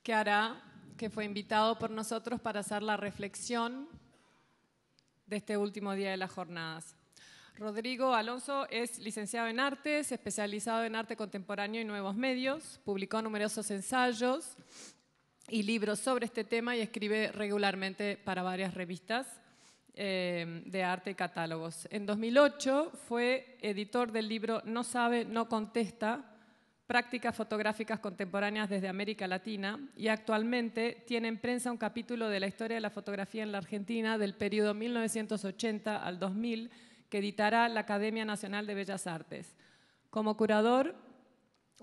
que fue invitado por nosotros para hacer la reflexión de este último día de las jornadas. Rodrigo Alonso es licenciado en Artes, especializado en arte contemporáneo y nuevos medios, publicó numerosos ensayos y libros sobre este tema y escribe regularmente para varias revistas de arte y catálogos. En 2008 fue editor del libro No sabe, no contesta, prácticas fotográficas contemporáneas desde América Latina, y actualmente tiene en prensa un capítulo de la historia de la fotografía en la Argentina del periodo 1980 al 2000 que editará la Academia Nacional de Bellas Artes. Como curador,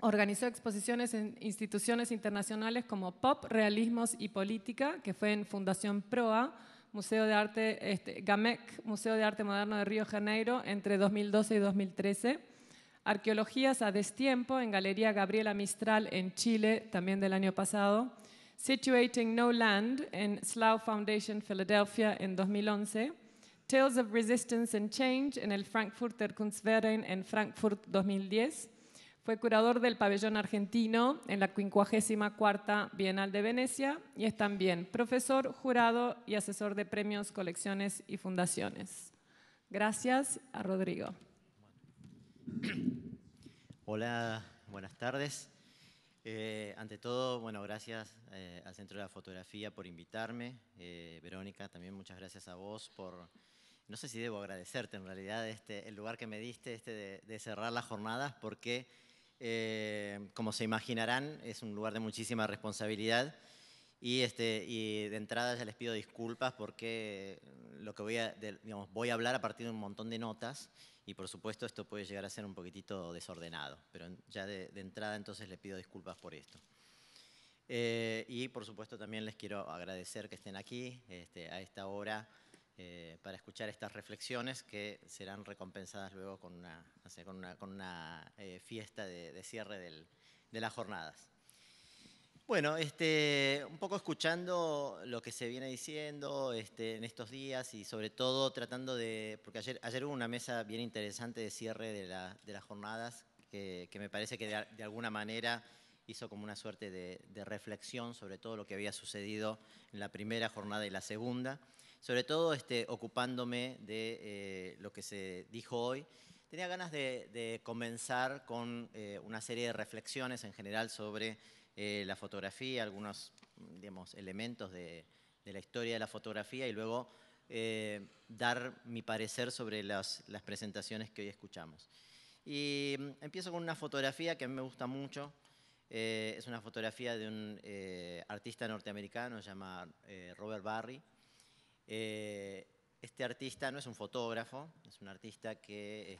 organizó exposiciones en instituciones internacionales como Pop, Realismos y Política, que fue en Fundación Proa, Museo de Arte, GAMEC, Museo de Arte Moderno de Río de Janeiro, entre 2012 y 2013. Arqueologías a destiempo en Galería Gabriela Mistral en Chile, también del año pasado. Situating No Land en Slough Foundation, Philadelphia, en 2011. Tales of Resistance and Change en el Frankfurter Kunstverein en Frankfurt, 2010. Fue curador del pabellón argentino en la 54ª Bienal de Venecia y es también profesor, jurado y asesor de premios, colecciones y fundaciones. Gracias a Rodrigo. Hola, buenas tardes. Ante todo, bueno, gracias al Centro de la Fotografía por invitarme. Verónica, también muchas gracias a vos por... No sé si debo agradecerte en realidad el lugar que me diste de cerrar las jornadas, porque como se imaginarán es un lugar de muchísima responsabilidad y de entrada ya les pido disculpas porque lo que voy a hablar a partir de un montón de notas y por supuesto esto puede llegar a ser un poquitito desordenado, pero ya de entrada entonces les pido disculpas por esto. Y por supuesto también les quiero agradecer que estén aquí a esta hora para escuchar estas reflexiones que serán recompensadas luego con una fiesta de cierre de las jornadas. Bueno, un poco escuchando lo que se viene diciendo en estos días y sobre todo tratando de... Porque ayer hubo una mesa bien interesante de cierre de las jornadas que me parece que de alguna manera hizo como una suerte de reflexión sobre todo lo que había sucedido en la primera jornada y la segunda. Sobre todo ocupándome de lo que se dijo hoy. Tenía ganas de comenzar con una serie de reflexiones en general sobre la fotografía, algunos elementos de la historia de la fotografía y luego dar mi parecer sobre las presentaciones que hoy escuchamos. Y empiezo con una fotografía que a mí me gusta mucho. Es una fotografía de un artista norteamericano, se llama Robert Barry. Este artista no es un fotógrafo, es un artista que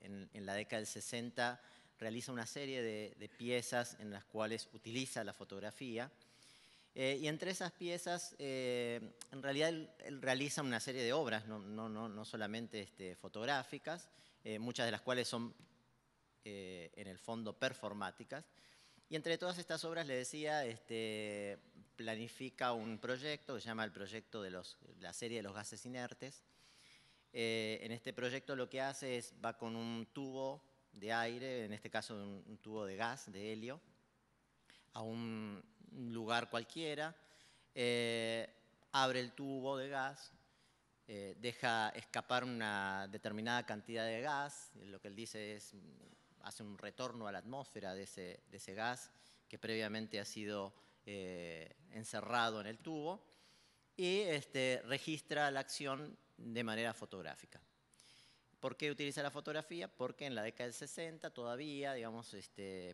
en la década del 60 realiza una serie de piezas en las cuales utiliza la fotografía. Y entre esas piezas, en realidad él realiza una serie de obras, no solamente fotográficas, muchas de las cuales son en el fondo performáticas. Y entre todas estas obras, le decía, planifica un proyecto que se llama el proyecto de la serie de los gases inertes. En este proyecto lo que hace es, va con un tubo de aire, en este caso un tubo de gas, de helio, a un lugar cualquiera, abre el tubo de gas, deja escapar una determinada cantidad de gas, lo que él dice es, hace un retorno a la atmósfera de ese gas que previamente ha sido encerrado en el tubo y registra la acción de manera fotográfica. ¿Por qué utiliza la fotografía? Porque en la década del 60 todavía, digamos,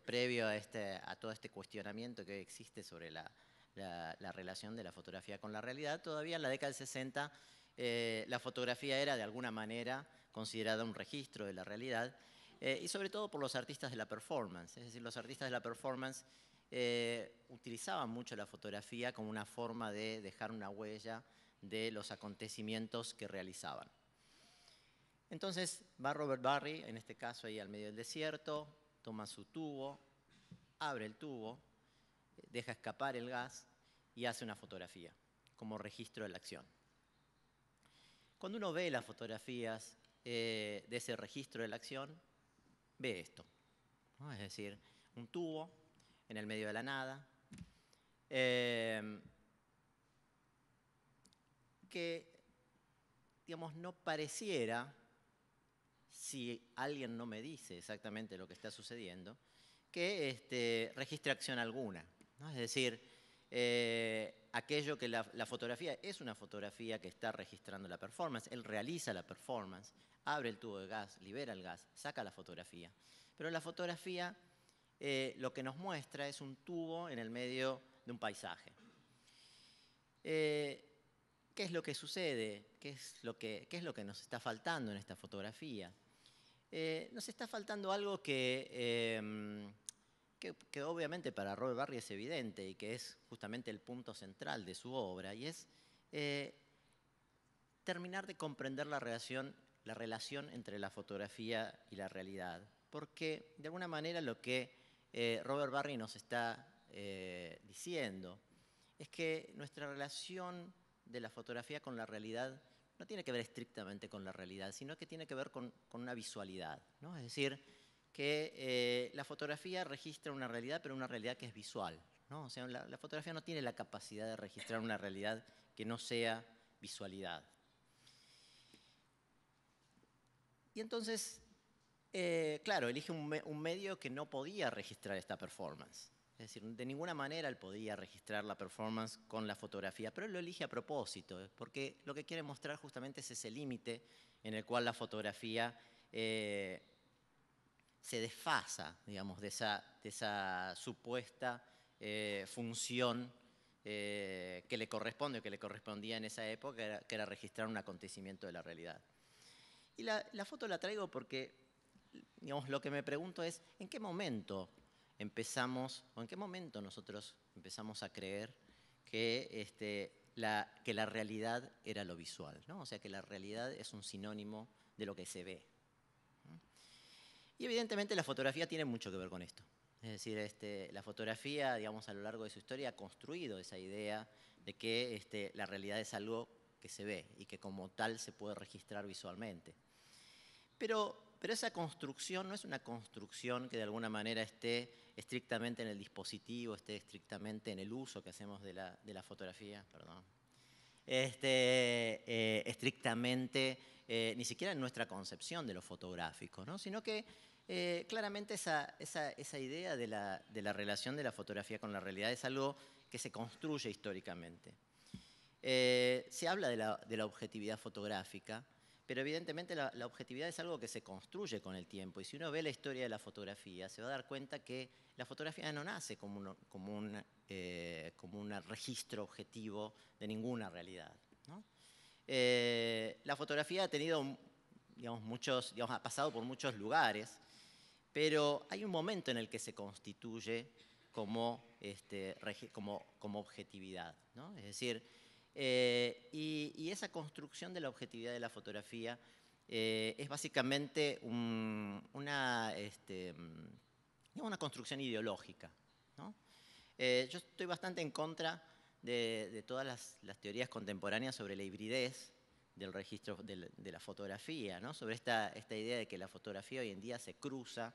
previo a todo este cuestionamiento que existe sobre la relación de la fotografía con la realidad, todavía en la década del 60 la fotografía era de alguna manera considerada un registro de la realidad y sobre todo por los artistas de la performance. Es decir, los artistas de la performance utilizaban mucho la fotografía como una forma de dejar una huella de los acontecimientos que realizaban. Entonces va Robert Barry, en este caso ahí al medio del desierto, toma su tubo, abre el tubo, deja escapar el gas y hace una fotografía como registro de la acción. Cuando uno ve las fotografías de ese registro de la acción, ve esto, ¿no? Es decir, un tubo en el medio de la nada, que, digamos, no pareciera, si alguien no me dice exactamente lo que está sucediendo, que registre acción alguna, ¿no? Es decir, aquello que la fotografía es una fotografía que está registrando la performance, él realiza la performance, abre el tubo de gas, libera el gas, saca la fotografía. Pero la fotografía lo que nos muestra es un tubo en el medio de un paisaje. ¿Qué es lo que sucede? ¿Qué es lo que nos está faltando en esta fotografía? Nos está faltando algo que obviamente para Robert Barry es evidente y que es justamente el punto central de su obra, y es terminar de comprender la relación entre la fotografía y la realidad. Porque de alguna manera lo que Robert Barry nos está diciendo es que nuestra relación de la fotografía con la realidad no tiene que ver estrictamente con la realidad, sino que tiene que ver con una visualidad, ¿no? Es decir, que la fotografía registra una realidad, pero una realidad que es visual, ¿no? O sea, la fotografía no tiene la capacidad de registrar una realidad que no sea visualidad. Y entonces, claro, elige un medio que no podía registrar esta performance. Es decir, de ninguna manera él podía registrar la performance con la fotografía, pero él lo elige a propósito, porque lo que quiere mostrar justamente es ese límite en el cual la fotografía se desfasa, digamos, de esa supuesta función que le corresponde o que le correspondía en esa época, que era registrar un acontecimiento de la realidad. Y la foto la traigo porque, digamos, lo que me pregunto es, ¿en qué momento nosotros empezamos a creer que la realidad era lo visual, ¿no? O sea, que la realidad es un sinónimo de lo que se ve. Y evidentemente la fotografía tiene mucho que ver con esto. Es decir, la fotografía, digamos, a lo largo de su historia ha construido esa idea de que la realidad es algo que se ve y que como tal se puede registrar visualmente. Pero esa construcción no es una construcción que de alguna manera esté estrictamente en el dispositivo, esté estrictamente en el uso que hacemos de la fotografía, perdón. Estrictamente, ni siquiera en nuestra concepción de lo fotográfico, ¿no? Sino que claramente esa idea de la relación de la fotografía con la realidad es algo que se construye históricamente. Se habla de la objetividad fotográfica, pero evidentemente la objetividad es algo que se construye con el tiempo. Y si uno ve la historia de la fotografía, se va a dar cuenta que la fotografía no nace como un registro objetivo de ninguna realidad, ¿no? La fotografía ha tenido, digamos, ha pasado por muchos lugares, pero hay un momento en el que se constituye como objetividad, ¿no? Es decir, y esa construcción de la objetividad de la fotografía es básicamente una construcción ideológica, ¿no? Yo estoy bastante en contra de todas las teorías contemporáneas sobre la hibridez del registro de la fotografía, ¿no? Sobre esta idea de que la fotografía hoy en día se cruza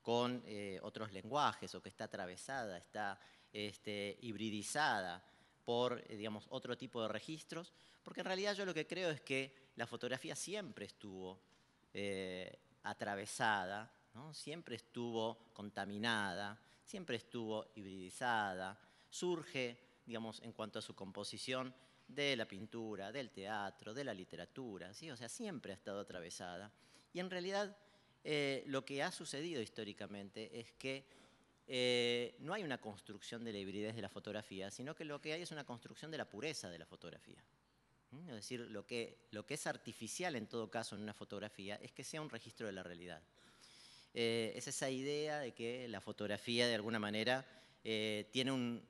con otros lenguajes o que está atravesada, está hibridizada por, digamos, otro tipo de registros, porque en realidad yo lo que creo es que la fotografía siempre estuvo atravesada, ¿no? Siempre estuvo contaminada, siempre estuvo hibridizada, surge, digamos, en cuanto a su composición de la pintura, del teatro, de la literatura, ¿sí? O sea, siempre ha estado atravesada. Y en realidad lo que ha sucedido históricamente es que no hay una construcción de la hibridez de la fotografía, sino que lo que hay es una construcción de la pureza de la fotografía. Es decir, lo que es artificial en todo caso en una fotografía es que sea un registro de la realidad. Es esa idea de que la fotografía de alguna manera tiene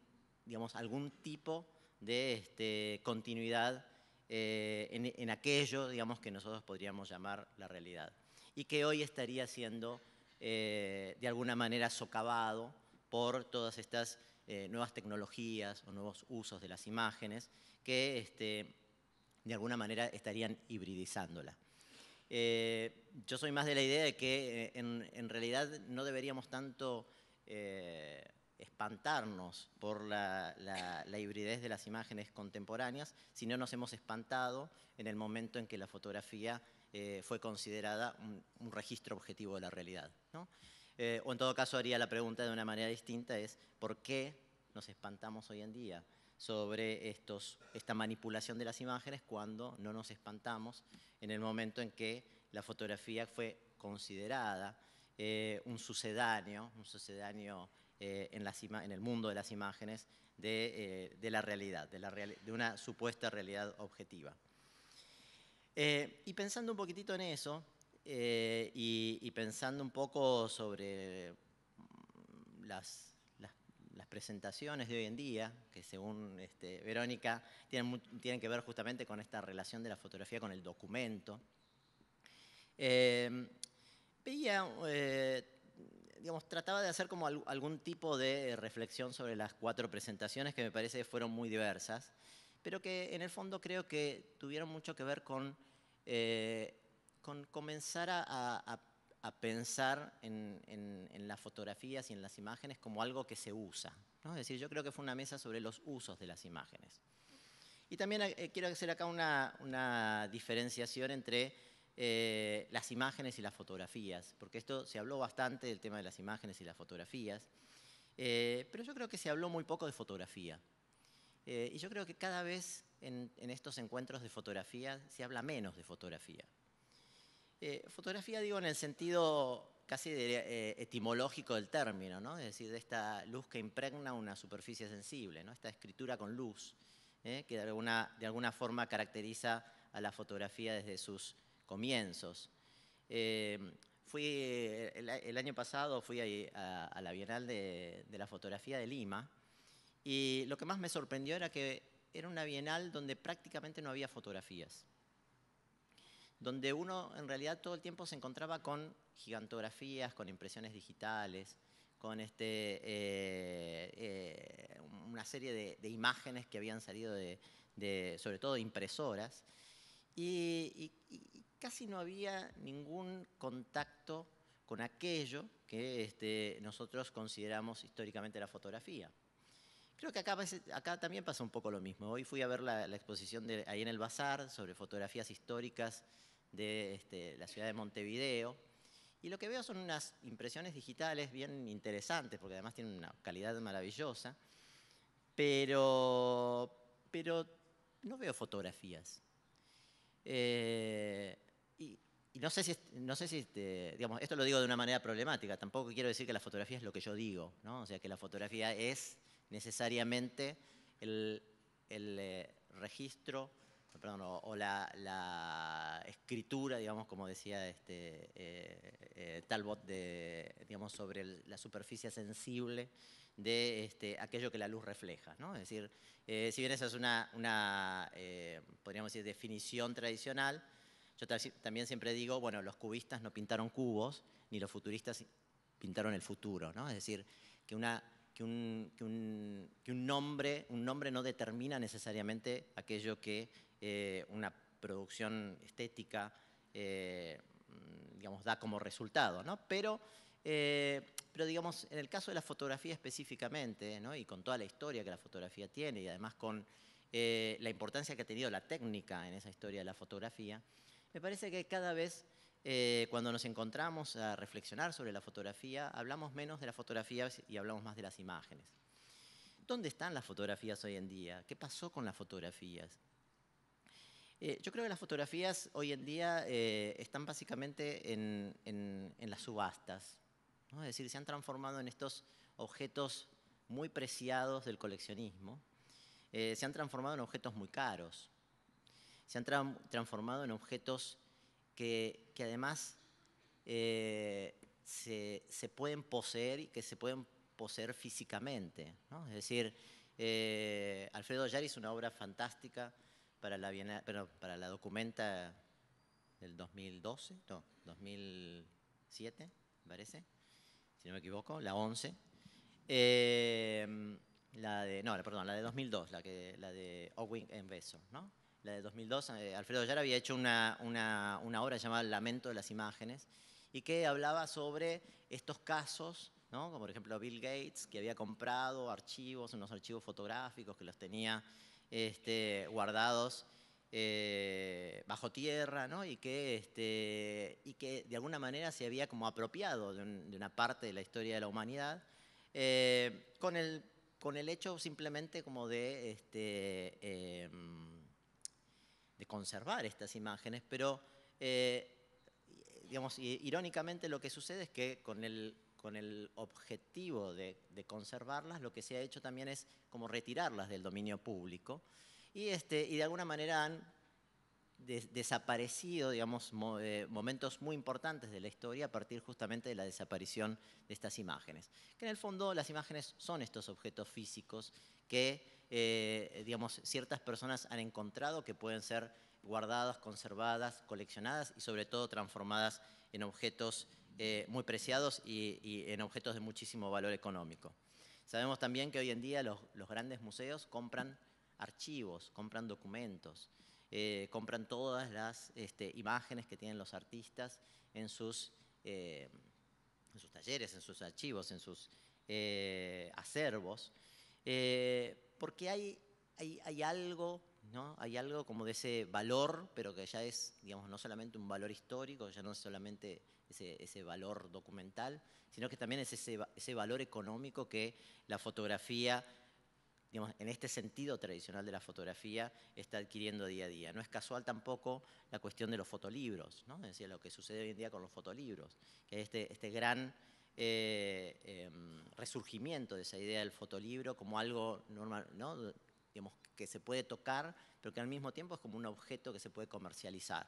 digamos, algún tipo de continuidad en aquello, digamos, que nosotros podríamos llamar la realidad. Y que hoy estaría siendo de alguna manera socavado por todas estas nuevas tecnologías o nuevos usos de las imágenes que de alguna manera estarían hibridizándola. Yo soy más de la idea de que en realidad no deberíamos tanto espantarnos por la hibridez de las imágenes contemporáneas, sino nos hemos espantado en el momento en que la fotografía fue considerada un registro objetivo de la realidad, ¿no? O en todo caso haría la pregunta de una manera distinta, es ¿por qué nos espantamos hoy en día sobre esta manipulación de las imágenes cuando no nos espantamos en el momento en que la fotografía fue considerada un sucedáneo en el mundo de las imágenes de la realidad, de una supuesta realidad objetiva? Y pensando un poquitito en eso, y pensando un poco sobre las presentaciones de hoy en día, que según Verónica tienen que ver justamente con esta relación de la fotografía con el documento, veía, digamos, trataba de hacer como algún tipo de reflexión sobre las 4 presentaciones que me parece que fueron muy diversas, pero que en el fondo creo que tuvieron mucho que ver con comenzar a pensar en las fotografías y en las imágenes como algo que se usa, ¿no? Es decir, yo creo que fue una mesa sobre los usos de las imágenes. Y también quiero hacer acá una diferenciación entre las imágenes y las fotografías, porque esto se habló bastante del tema de las imágenes y las fotografías, pero yo creo que se habló muy poco de fotografía. Y yo creo que cada vez en estos encuentros de fotografía se habla menos de fotografía. Fotografía digo en el sentido casi etimológico del término, ¿no? Es decir, de esta luz que impregna una superficie sensible, ¿no? Esta escritura con luz, que de alguna forma caracteriza a la fotografía desde sus comienzos. El año pasado fui a la Bienal de la Fotografía de Lima, y lo que más me sorprendió era que era una bienal donde prácticamente no había fotografías, donde uno en realidad todo el tiempo se encontraba con gigantografías, con impresiones digitales, con una serie de imágenes que habían salido sobre todo de impresoras, y casi no había ningún contacto con aquello que nosotros consideramos históricamente la fotografía. Creo que acá también pasa un poco lo mismo. Hoy fui a ver la exposición ahí en el Bazar sobre fotografías históricas de la ciudad de Montevideo, y lo que veo son unas impresiones digitales bien interesantes, porque además tienen una calidad maravillosa, pero no veo fotografías. Y no sé si digamos, esto lo digo de una manera problemática, tampoco quiero decir que la fotografía es lo que yo digo, ¿no? O sea, que la fotografía es necesariamente el registro, perdón, o la escritura, digamos, como decía Talbot, digamos, sobre la superficie sensible de aquello que la luz refleja, ¿no? Es decir, si bien esa es una podríamos decir, definición tradicional, yo también siempre digo, bueno, los cubistas no pintaron cubos, ni los futuristas pintaron el futuro, ¿no? Es decir, que un nombre no determina necesariamente aquello que una producción estética digamos, da como resultado, ¿no? Pero digamos, en el caso de la fotografía específicamente, ¿no? Y con toda la historia que la fotografía tiene, y además con la importancia que ha tenido la técnica en esa historia de la fotografía, me parece que cada vez cuando nos encontramos a reflexionar sobre la fotografía, hablamos menos de las fotografías y hablamos más de las imágenes. ¿Dónde están las fotografías hoy en día? ¿Qué pasó con las fotografías? Yo creo que las fotografías hoy en día están básicamente en las subastas, ¿no? Es decir, se han transformado en estos objetos muy preciados del coleccionismo, se han transformado en objetos muy caros, se han transformado en objetos que además se pueden poseer y que se pueden poseer físicamente, ¿no? Es decir, Alfredo Yar hizo una obra fantástica para para la Documenta del 2012, no, 2007, me parece, si no me equivoco, la 11. La de 2002, la de Owing en Beso, ¿no? La de 2002, Alfredo Yar había hecho una obra llamada El lamento de las imágenes, y que hablaba sobre estos casos, ¿no? Como por ejemplo Bill Gates, que había comprado unos archivos fotográficos que los tenía guardados bajo tierra, ¿no? y que de alguna manera se había como apropiado de una parte de la historia de la humanidad, con el hecho simplemente como de conservar estas imágenes, pero digamos, irónicamente lo que sucede es que con el objetivo de conservarlas, lo que se ha hecho también es como retirarlas del dominio público y de alguna manera han desaparecido, digamos, momentos muy importantes de la historia a partir justamente de la desaparición de estas imágenes. Que en el fondo las imágenes son estos objetos físicos que, digamos, ciertas personas han encontrado que pueden ser guardadas, conservadas, coleccionadas y sobre todo transformadas en objetos muy preciados y en objetos de muchísimo valor económico. Sabemos también que hoy en día los grandes museos compran archivos, compran documentos, compran todas las imágenes que tienen los artistas en sus talleres, en sus archivos, en sus acervos, porque hay algo, ¿no? Hay algo como de ese valor, pero que ya es, digamos, no solamente un valor histórico, ya no es solamente ese valor documental, sino que también es ese valor económico que la fotografía, digamos, en este sentido tradicional de la fotografía, está adquiriendo día a día. No es casual tampoco la cuestión de los fotolibros, ¿no? Es decir, lo que sucede hoy en día con los fotolibros, que hay este gran resurgimiento de esa idea del fotolibro como algo normal, ¿no? Digamos, que se puede tocar, pero que al mismo tiempo es como un objeto que se puede comercializar.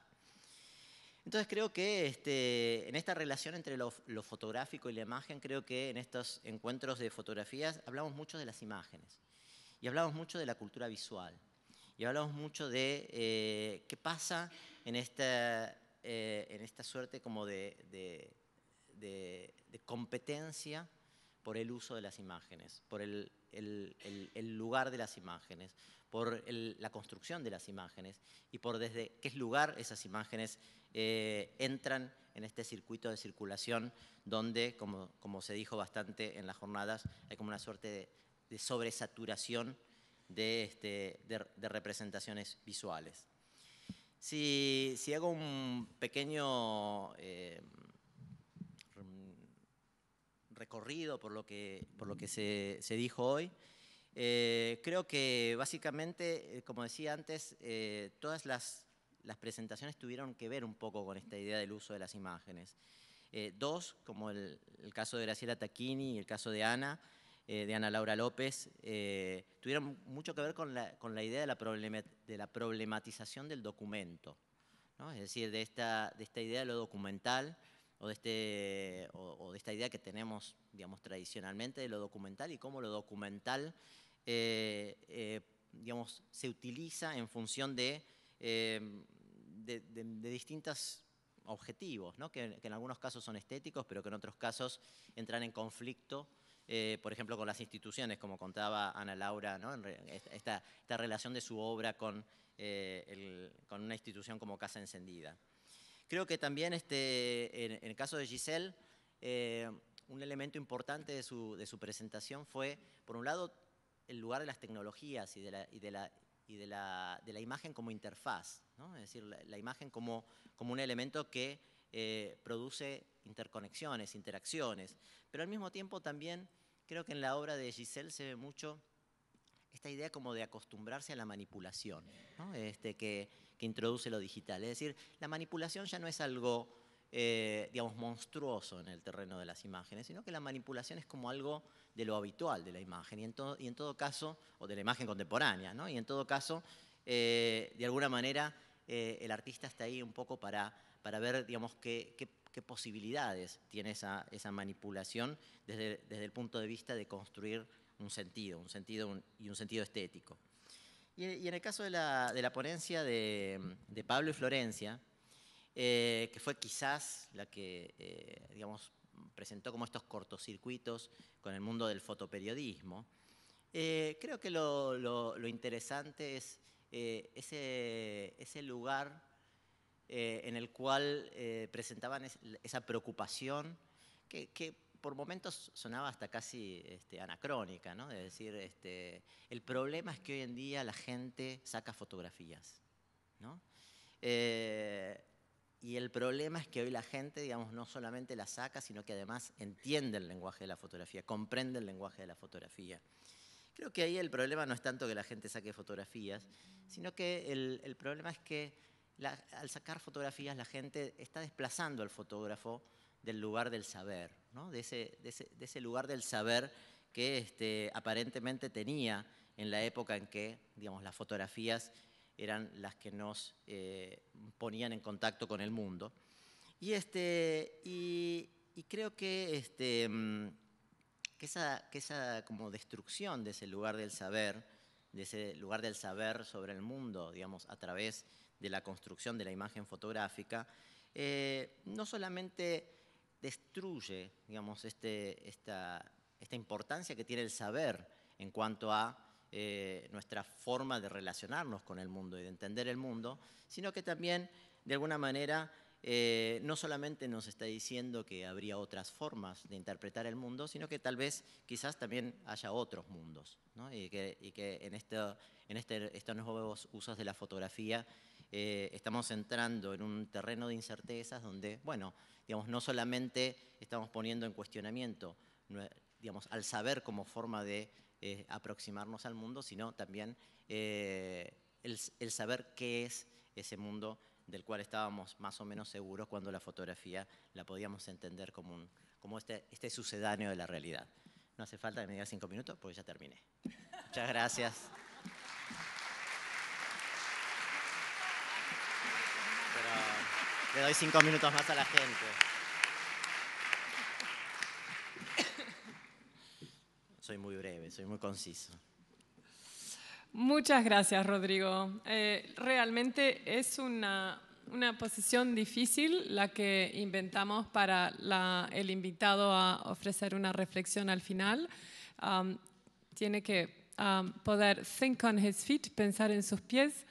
Entonces creo que en esta relación entre lo fotográfico y la imagen, creo que en estos encuentros de fotografías hablamos mucho de las imágenes. Y hablamos mucho de la cultura visual. Y hablamos mucho de qué pasa en esta suerte como de competencia por el uso de las imágenes, por el lugar de las imágenes, por la construcción de las imágenes y por desde qué lugar esas imágenes entran en este circuito de circulación donde, como se dijo bastante en las jornadas, hay como una suerte de sobresaturación de representaciones visuales. Si hago un pequeño recorrido por lo que se dijo hoy, creo que básicamente, como decía antes, todas las presentaciones tuvieron que ver un poco con esta idea del uso de las imágenes. Dos, como el caso de Graciela Tacchini y el caso de Ana Laura López, tuvieron mucho que ver con la idea de la problematización del documento, ¿no? Es decir, de esta idea de lo documental o de esta idea que tenemos, digamos, tradicionalmente de lo documental y cómo lo documental digamos, se utiliza en función de distintos objetivos, ¿no? que en algunos casos son estéticos, pero que en otros casos entran en conflicto, por ejemplo, con las instituciones, como contaba Ana Laura, ¿no? esta relación de su obra con una institución como Casa Encendida. Creo que también en el caso de Giselle, un elemento importante de su presentación fue, por un lado, el lugar de las tecnologías y de la imagen como interfaz, ¿no? Es decir, la imagen como un elemento que produce interconexiones, interacciones, pero al mismo tiempo también creo que en la obra de Giselle se ve mucho esta idea como de acostumbrarse a la manipulación, ¿no? Que introduce lo digital. Es decir, la manipulación ya no es algo, digamos, monstruoso en el terreno de las imágenes, sino que la manipulación es como algo de lo habitual de la imagen, y en todo caso, o de la imagen contemporánea, ¿no? Y en todo caso, de alguna manera, el artista está ahí un poco para ver, digamos, qué posibilidades tiene esa manipulación desde el punto de vista de construir un sentido estético. Y en el caso de la ponencia de Pablo y Florencia, que fue quizás la que, digamos, presentó como estos cortocircuitos con el mundo del fotoperiodismo, creo que lo interesante es ese lugar en el cual presentaban esa preocupación que por momentos sonaba hasta casi anacrónica, ¿no? De decir, el problema es que hoy en día la gente saca fotografías, ¿no? Y el problema es que hoy la gente, digamos, no solamente la saca, sino que además entiende el lenguaje de la fotografía, comprende el lenguaje de la fotografía. Creo que ahí el problema no es tanto que la gente saque fotografías, sino que el problema es que al sacar fotografías la gente está desplazando al fotógrafo del lugar del saber, ¿no? de ese lugar del saber que aparentemente tenía en la época en que, digamos, las fotografías eran las que nos ponían en contacto con el mundo. Y creo que esa como destrucción de ese lugar del saber, sobre el mundo, digamos, a través de la construcción de la imagen fotográfica, no solamente destruye, digamos, esta importancia que tiene el saber en cuanto a nuestra forma de relacionarnos con el mundo y de entender el mundo, sino que también, de alguna manera, no solamente nos está diciendo que habría otras formas de interpretar el mundo, sino que tal vez, quizás también haya otros mundos, ¿no? y que en estos nuevos usos de la fotografía estamos entrando en un terreno de incertezas donde, bueno, digamos, no solamente estamos poniendo en cuestionamiento, digamos, al saber como forma de aproximarnos al mundo, sino también el saber qué es ese mundo del cual estábamos más o menos seguros cuando la fotografía la podíamos entender como este sucedáneo de la realidad. No hace falta que me diga 5 minutos porque ya terminé. Muchas gracias. Pero le doy 5 minutos más a la gente. Soy muy breve, soy muy conciso. Muchas gracias, Rodrigo. Realmente es una posición difícil la que inventamos para el invitado a ofrecer una reflexión al final. Tiene que poder think on his feet, pensar en sus pies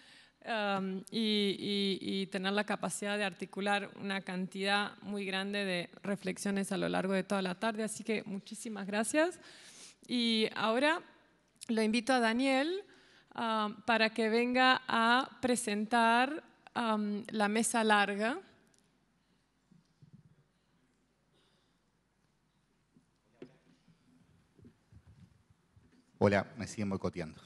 y tener la capacidad de articular una cantidad muy grande de reflexiones a lo largo de toda la tarde. Así que muchísimas gracias. Y ahora lo invito a Daniel para que venga a presentar la mesa larga. Hola, me siguen boicoteando.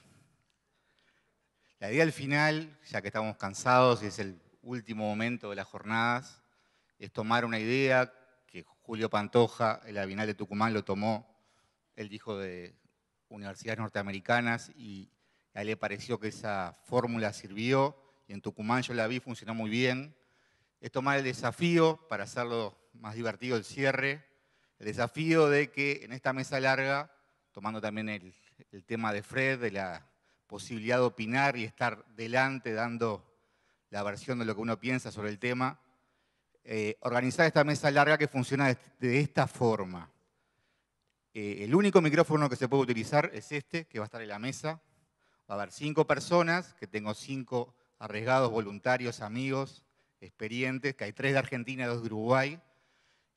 La idea al final, ya que estamos cansados y es el último momento de las jornadas, es tomar una idea que Julio Pantoja, el Bienal de Tucumán, lo tomó. Él dijo de universidades norteamericanas y a él le pareció que esa fórmula sirvió y en Tucumán yo la vi, funcionó muy bien. Es tomar el desafío, para hacerlo más divertido el cierre, el desafío de que en esta mesa larga, tomando también el tema de Fred, de la posibilidad de opinar y estar delante dando la versión de lo que uno piensa sobre el tema, organizar esta mesa larga que funciona de esta forma. El único micrófono que se puede utilizar es este, que va a estar en la mesa. Va a haber 5 personas, que tengo 5 arriesgados, voluntarios, amigos, experientes, que hay 3 de Argentina y 2 de Uruguay,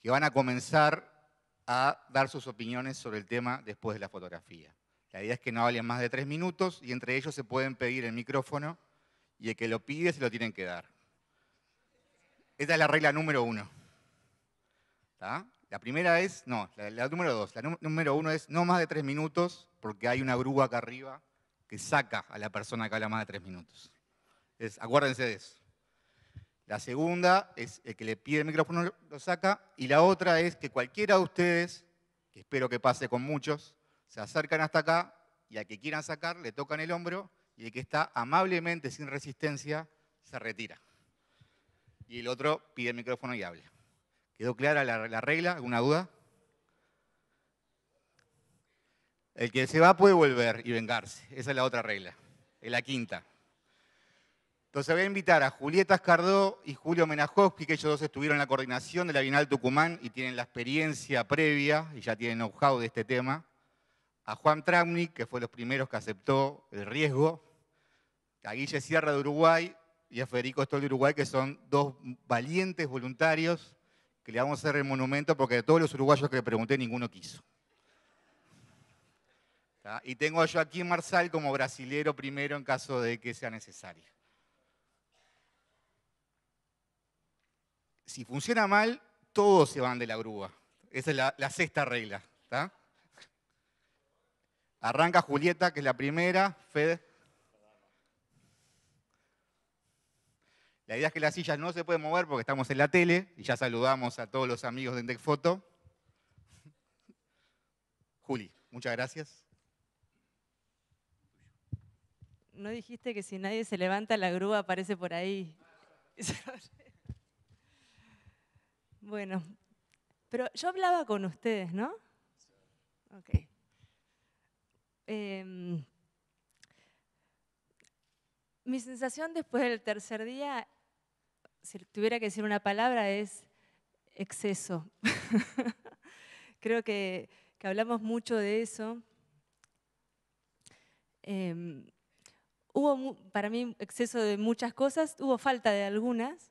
que van a comenzar a dar sus opiniones sobre el tema después de la fotografía. La idea es que no hablen más de 3 minutos y entre ellos se pueden pedir el micrófono y el que lo pide se lo tienen que dar. Esta es la regla número 1. ¿Está? La primera es, no, la número 2. La número 1 es no más de 3 minutos porque hay una grúa acá arriba que saca a la persona que habla más de 3 minutos. Acuérdense de eso. La segunda es el que le pide el micrófono lo saca y la otra es que cualquiera de ustedes, que espero que pase con muchos, se acercan hasta acá y al que quieran sacar le tocan el hombro y el que está amablemente, sin resistencia, se retira. Y el otro pide el micrófono y habla. ¿Quedó clara la regla? ¿Alguna duda? El que se va puede volver y vengarse. Esa es la otra regla. Es la quinta. Entonces voy a invitar a Julieta Escardó y Julio Menajowski, que ellos dos estuvieron en la coordinación de la Bienal Tucumán y tienen la experiencia previa y ya tienen know-how de este tema. A Juan Travnik, que fue los primeros que aceptó el riesgo. A Guille Sierra de Uruguay y a Federico Stoll de Uruguay, que son 2 valientes voluntarios que le vamos a hacer el monumento porque de todos los uruguayos que le pregunté, ninguno quiso. ¿Tá? Y tengo a Joaquín Marsal como brasilero primero en caso de que sea necesario. Si funciona mal, todos se van de la grúa. Esa es la sexta regla. ¿Tá? Arranca Julieta, que es la primera. Fede. La idea es que las sillas no se pueden mover porque estamos en la tele y ya saludamos a todos los amigos de Endec Foto. Juli, muchas gracias. ¿No dijiste que si nadie se levanta la grúa aparece por ahí? Bueno, pero yo hablaba con ustedes, ¿no? Ok. Mi sensación después del tercer día, si tuviera que decir una palabra, es exceso. Creo que hablamos mucho de eso. Hubo para mí exceso de muchas cosas, hubo falta de algunas.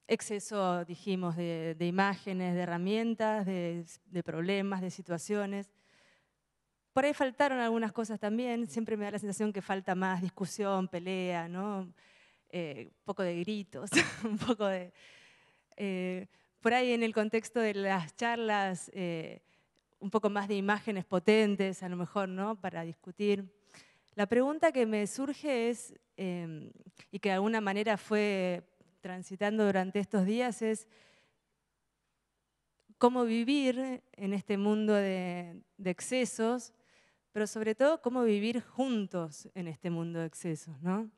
Exceso, dijimos, de imágenes, de herramientas, de problemas, de situaciones. Por ahí faltaron algunas cosas también, siempre me da la sensación que falta más discusión, pelea, ¿no? Un poco de gritos, un poco de... por ahí en el contexto de las charlas, un poco más de imágenes potentes, a lo mejor, ¿no? Para discutir. La pregunta que me surge es, y que de alguna manera fue transitando durante estos días, es cómo vivir en este mundo de excesos, pero sobre todo cómo vivir juntos en este mundo de excesos, ¿no?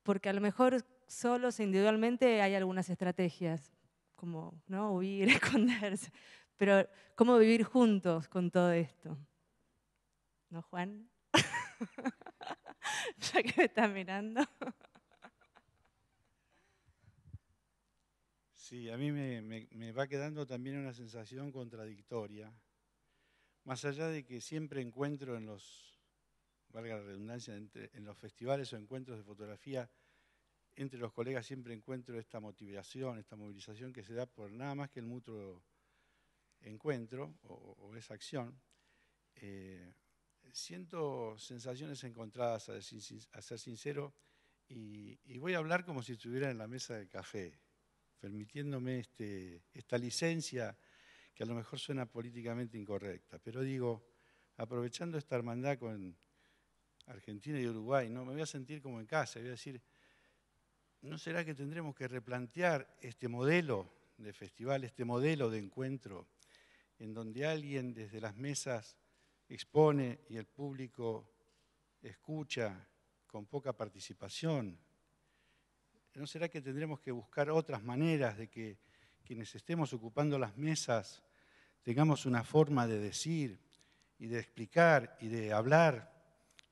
Porque a lo mejor solos e individualmente hay algunas estrategias, como, ¿no? Huir, esconderse, pero cómo vivir juntos con todo esto. ¿No, Juan? Ya que me estás mirando. Sí, a mí me va quedando también una sensación contradictoria, más allá de que siempre encuentro en los, valga la redundancia, en los festivales o encuentros de fotografía, entre los colegas siempre encuentro esta motivación, esta movilización que se da por nada más que el mutuo encuentro o esa acción. Siento sensaciones encontradas, a ser sincero, y voy a hablar como si estuviera en la mesa del café, permitiéndome esta licencia que a lo mejor suena políticamente incorrecta, pero digo, aprovechando esta hermandad con Argentina y Uruguay, ¿no? Me voy a sentir como en casa, voy a decir, ¿no será que tendremos que replantear este modelo de festival, este modelo de encuentro, en donde alguien desde las mesas expone y el público escucha con poca participación? ¿No será que tendremos que buscar otras maneras de que quienes estemos ocupando las mesas tengamos una forma de decir y de explicar y de hablar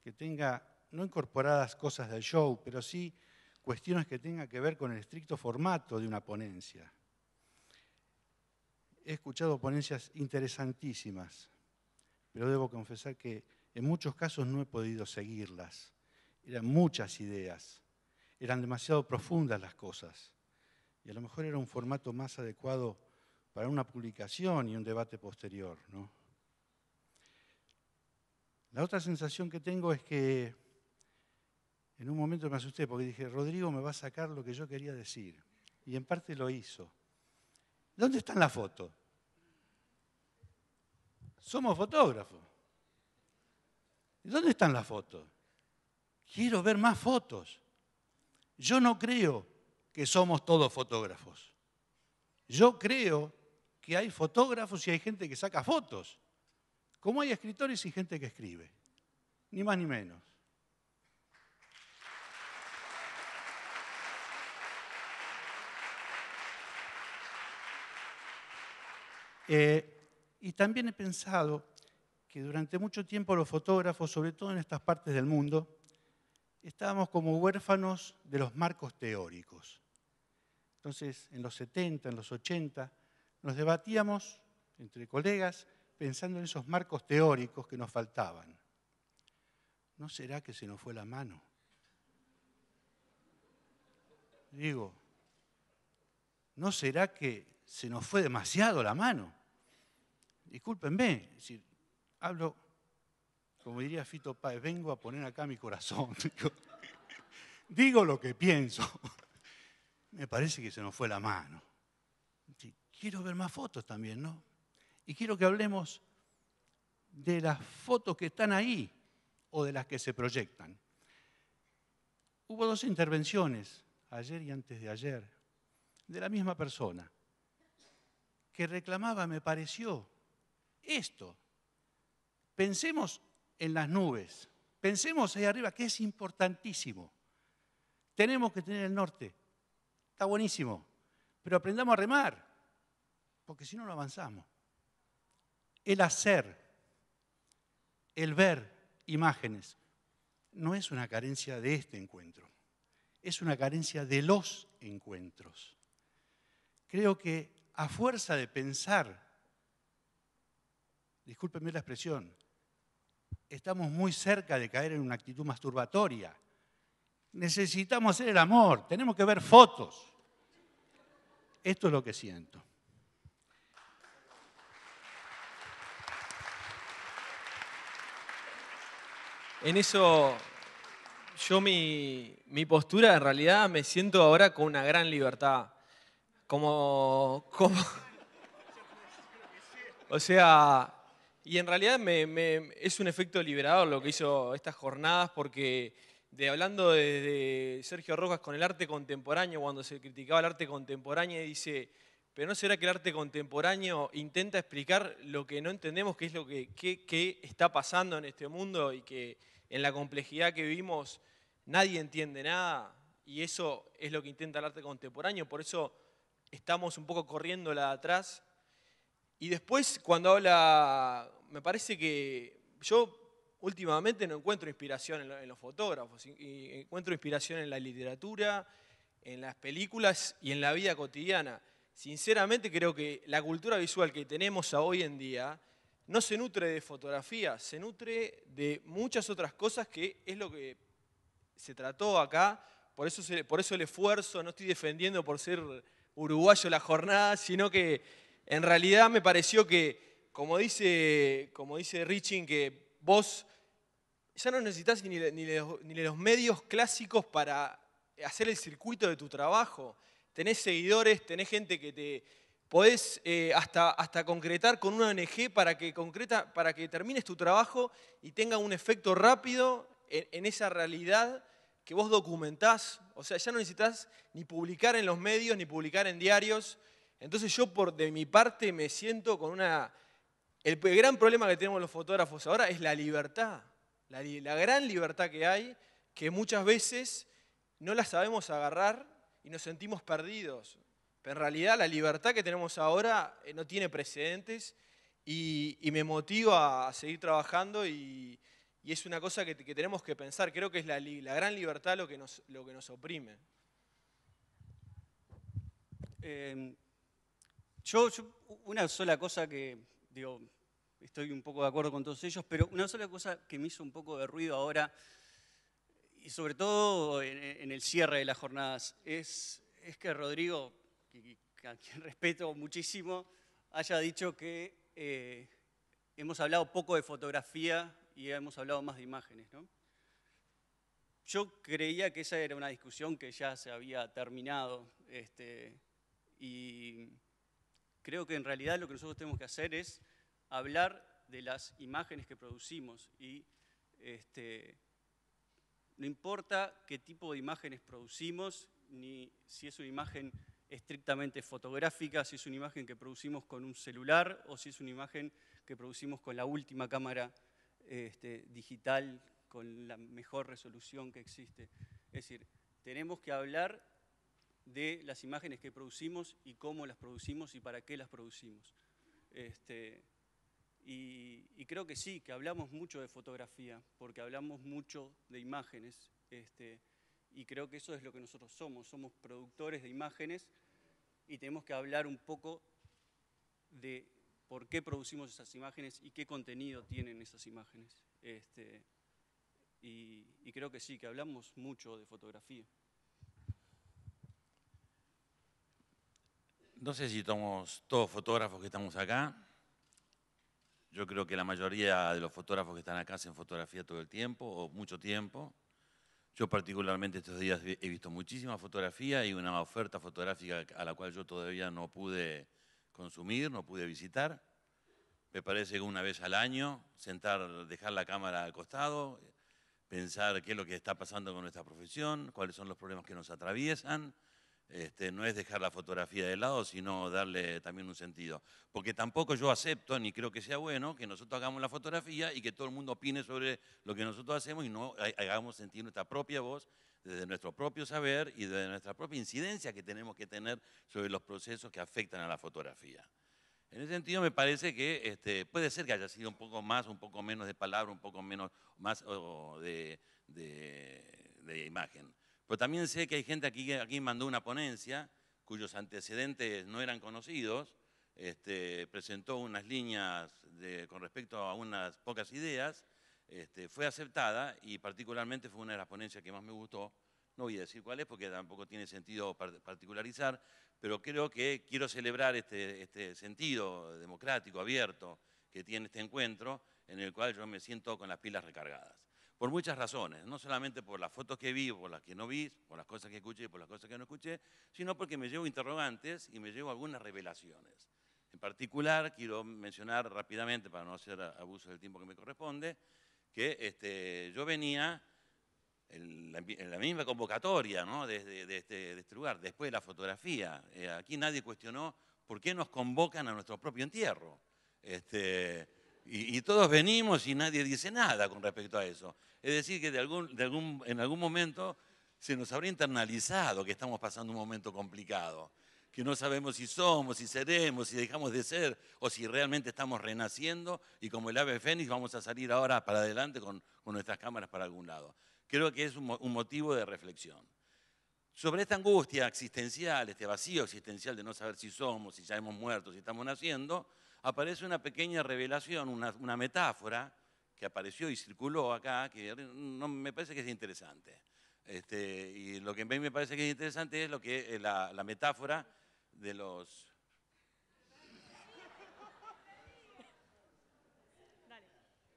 que tenga no incorporadas cosas del show, pero sí cuestiones que tengan que ver con el estricto formato de una ponencia? He escuchado ponencias interesantísimas, pero debo confesar que en muchos casos no he podido seguirlas. Eran muchas ideas, eran demasiado profundas las cosas, y a lo mejor era un formato más adecuado para una publicación y un debate posterior, ¿no? La otra sensación que tengo es que en un momento me asusté porque dije, Rodrigo me va a sacar lo que yo quería decir, y en parte lo hizo. ¿Dónde están las fotos? Somos fotógrafos. ¿Dónde están las fotos? Quiero ver más fotos. Yo no creo que somos todos fotógrafos. Yo creo que hay fotógrafos y hay gente que saca fotos, como hay escritores y gente que escribe, ni más ni menos. Y también he pensado que durante mucho tiempo los fotógrafos, sobre todo en estas partes del mundo, estábamos como huérfanos de los marcos teóricos. Entonces, en los 70, en los 80, nos debatíamos entre colegas pensando en esos marcos teóricos que nos faltaban. ¿No será que se nos fue la mano? Digo, ¿no será que se nos fue demasiado la mano? Discúlpenme, si hablo, como diría Fito Páez, vengo a poner acá mi corazón. Digo lo que pienso. Me parece que se nos fue la mano. Sí, quiero ver más fotos también, ¿no? Y quiero que hablemos de las fotos que están ahí o de las que se proyectan. Hubo 2 intervenciones, ayer y antes de ayer, de la misma persona, que reclamaba, me pareció, esto. Pensemos en las nubes, pensemos ahí arriba, que es importantísimo. Tenemos que tener el norte, está buenísimo, pero aprendamos a remar, porque si no, no avanzamos. El hacer, el ver imágenes, no es una carencia de este encuentro, es una carencia de los encuentros. Creo que a fuerza de pensar, discúlpenme la expresión, estamos muy cerca de caer en una actitud masturbatoria. Necesitamos hacer el amor, tenemos que ver fotos. Esto es lo que siento. En eso, yo mi postura, en realidad me siento ahora con una gran libertad. O sea, y en realidad es un efecto liberador lo que hizo estas jornadas, porque hablando de Sergio Rojas con el arte contemporáneo, cuando se criticaba el arte contemporáneo, dice, pero ¿no será que el arte contemporáneo intenta explicar lo que no entendemos, qué es lo que está pasando en este mundo y que en la complejidad que vivimos nadie entiende nada? Y eso es lo que intenta el arte contemporáneo, por eso estamos un poco corriéndola de atrás. Y después, cuando habla, me parece que yo últimamente no encuentro inspiración en los fotógrafos, encuentro inspiración en la literatura, en las películas y en la vida cotidiana. Sinceramente creo que la cultura visual que tenemos hoy en día no se nutre de fotografía, se nutre de muchas otras cosas, que es lo que se trató acá. Por eso el esfuerzo, no estoy defendiendo por ser uruguayo la jornada, sino que en realidad me pareció que, como dice Riching, que vos ya no necesitas ni de los medios clásicos para hacer el circuito de tu trabajo. Tenés seguidores, tenés gente que te podés hasta concretar con una ONG para que termines tu trabajo y tenga un efecto rápido en esa realidad que vos documentás. O sea, ya no necesitas ni publicar en los medios, ni publicar en diarios. Entonces yo, de mi parte, me siento con una... El gran problema que tenemos los fotógrafos ahora es la libertad. La gran libertad que hay, que muchas veces no la sabemos agarrar y nos sentimos perdidos. Pero en realidad la libertad que tenemos ahora no tiene precedentes y me motiva a seguir trabajando y es una cosa que tenemos que pensar. Creo que es la gran libertad lo que nos oprime. Yo una sola cosa que, digo, estoy un poco de acuerdo con todos ellos, pero una sola cosa que me hizo un poco de ruido ahora, y sobre todo en el cierre de las jornadas, es que Rodrigo, a quien respeto muchísimo, haya dicho que hemos hablado poco de fotografía y hemos hablado más de imágenes, ¿no? Yo creía que esa era una discusión que ya se había terminado, y creo que en realidad lo que nosotros tenemos que hacer es hablar de las imágenes que producimos y no importa qué tipo de imágenes producimos, ni si es una imagen estrictamente fotográfica, si es una imagen que producimos con un celular o si es una imagen que producimos con la última cámara digital, con la mejor resolución que existe. Es decir, tenemos que hablar de las imágenes que producimos y cómo las producimos y para qué las producimos. Y creo que sí, que hablamos mucho de fotografía, porque hablamos mucho de imágenes, y creo que eso es lo que nosotros somos productores de imágenes y tenemos que hablar un poco de por qué producimos esas imágenes y qué contenido tienen esas imágenes. Y creo que sí, que hablamos mucho de fotografía. No sé si somos todos fotógrafos que estamos acá. Yo creo que la mayoría de los fotógrafos que están acá hacen fotografía todo el tiempo o mucho tiempo. Yo particularmente estos días he visto muchísima fotografía y una oferta fotográfica a la cual yo todavía no pude consumir, no pude visitar. Me parece que una vez al año, dejar la cámara al costado, pensar qué es lo que está pasando con nuestra profesión, cuáles son los problemas que nos atraviesan. No es dejar la fotografía de lado, sino darle también un sentido. Porque tampoco yo acepto, ni creo que sea bueno, que nosotros hagamos la fotografía y que todo el mundo opine sobre lo que nosotros hacemos y no hagamos sentir nuestra propia voz, desde nuestro propio saber y desde nuestra propia incidencia que tenemos que tener sobre los procesos que afectan a la fotografía. En ese sentido me parece que puede ser que haya sido un poco más, un poco menos de palabra, un poco menos más de imagen. Pero también sé que hay gente aquí mandó una ponencia cuyos antecedentes no eran conocidos, presentó unas líneas con respecto a unas pocas ideas, fue aceptada y particularmente fue una de las ponencias que más me gustó. No voy a decir cuál es porque tampoco tiene sentido particularizar, pero creo que quiero celebrar este sentido democrático, abierto, que tiene este encuentro, en el cual yo me siento con las pilas recargadas. Por muchas razones, no solamente por las fotos que vi, por las que no vi, por las cosas que escuché, por las cosas que no escuché, sino porque me llevo interrogantes y me llevo algunas revelaciones. En particular, quiero mencionar rápidamente, para no hacer abuso del tiempo que me corresponde, que yo venía en la misma convocatoria, ¿no? de este lugar, después de la fotografía. Aquí nadie cuestionó por qué nos convocan a nuestro propio entierro. Y todos venimos y nadie dice nada con respecto a eso. Es decir, que en algún momento se nos habrá internalizado que estamos pasando un momento complicado, que no sabemos si somos, si seremos, si dejamos de ser, o si realmente estamos renaciendo y como el ave fénix vamos a salir ahora para adelante con nuestras cámaras para algún lado. Creo que es un motivo de reflexión. Sobre esta angustia existencial, este vacío existencial de no saber si somos, si ya hemos muerto, si estamos naciendo, aparece una pequeña revelación, una metáfora que apareció y circuló acá, que me parece que es interesante. Y lo que a mí me parece que es interesante es lo que la metáfora de los...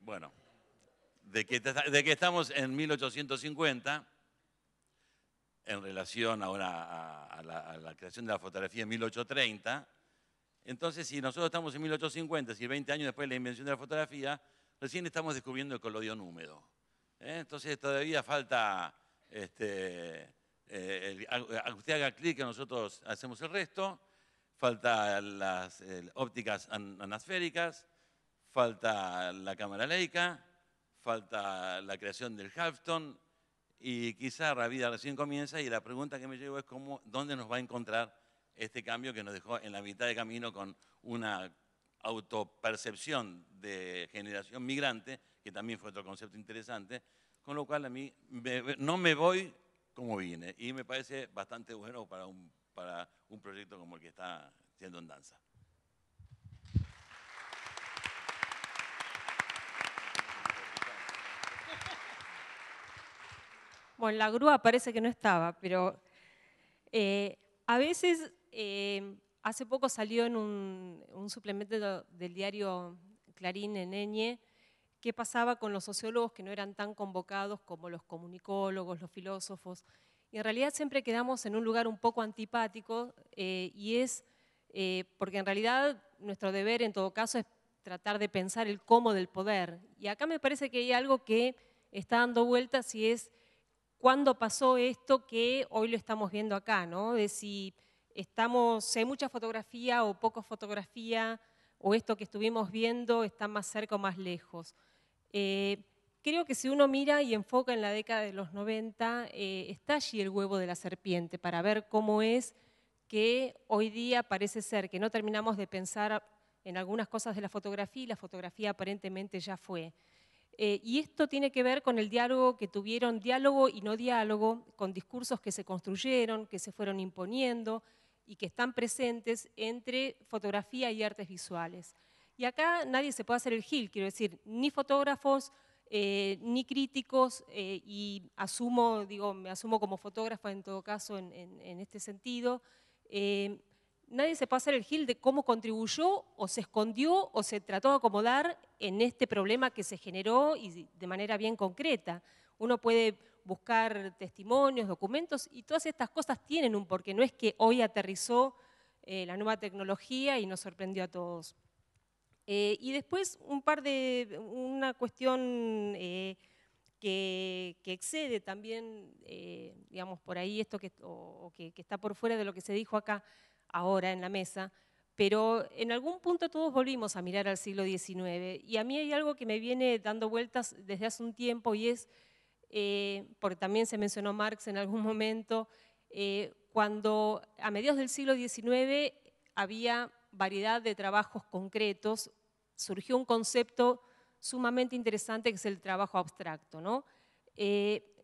Bueno, de que estamos en 1850, en relación ahora a la creación de la fotografía en 1830. Entonces, si nosotros estamos en 1850, si 20 años después de la invención de la fotografía, recién estamos descubriendo el collodion húmedo. Entonces, todavía falta usted haga clic y nosotros hacemos el resto. Falta las ópticas anasféricas, falta la cámara Leica, falta la creación del Halfton y quizá la vida recién comienza y la pregunta que me llevo es ¿dónde nos va a encontrar este cambio que nos dejó en la mitad de camino con una autopercepción de generación migrante, que también fue otro concepto interesante, con lo cual a mí no me voy como vine y me parece bastante bueno para un proyecto como el que está siendo en danza. Bueno, la grúa parece que no estaba, pero a veces, hace poco salió en un suplemento del diario Clarín en Eñe, qué pasaba con los sociólogos que no eran tan convocados como los comunicólogos, los filósofos. Y en realidad siempre quedamos en un lugar un poco antipático y es porque en realidad nuestro deber en todo caso es tratar de pensar el cómo del poder. Y acá me parece que hay algo que está dando vueltas y es cuándo pasó esto que hoy lo estamos viendo acá, ¿no? De si hay mucha fotografía o poca fotografía, o esto que estuvimos viendo está más cerca o más lejos. Creo que si uno mira y enfoca en la década de los 90, está allí el huevo de la serpiente para ver cómo es que hoy día parece ser que no terminamos de pensar en algunas cosas de la fotografía y la fotografía aparentemente ya fue. Y esto tiene que ver con el diálogo que tuvieron, diálogo y no diálogo, con discursos que se construyeron, que se fueron imponiendo y que están presentes entre fotografía y artes visuales. Y acá nadie se puede hacer el gil, quiero decir, ni fotógrafos, ni críticos, y me asumo como fotógrafa en todo caso en este sentido, nadie se puede hacer el gil de cómo contribuyó o se escondió o se trató de acomodar en este problema que se generó y de manera bien concreta. Uno puede buscar testimonios, documentos y todas estas cosas tienen un porqué. No es que hoy aterrizó la nueva tecnología y nos sorprendió a todos. Y después una cuestión que excede también, digamos, por ahí esto que está por fuera de lo que se dijo acá ahora en la mesa, pero en algún punto todos volvimos a mirar al siglo XIX y a mí hay algo que me viene dando vueltas desde hace un tiempo y es, porque también se mencionó Marx en algún momento, cuando a mediados del siglo XIX había variedad de trabajos concretos, surgió un concepto sumamente interesante que es el trabajo abstracto, ¿no?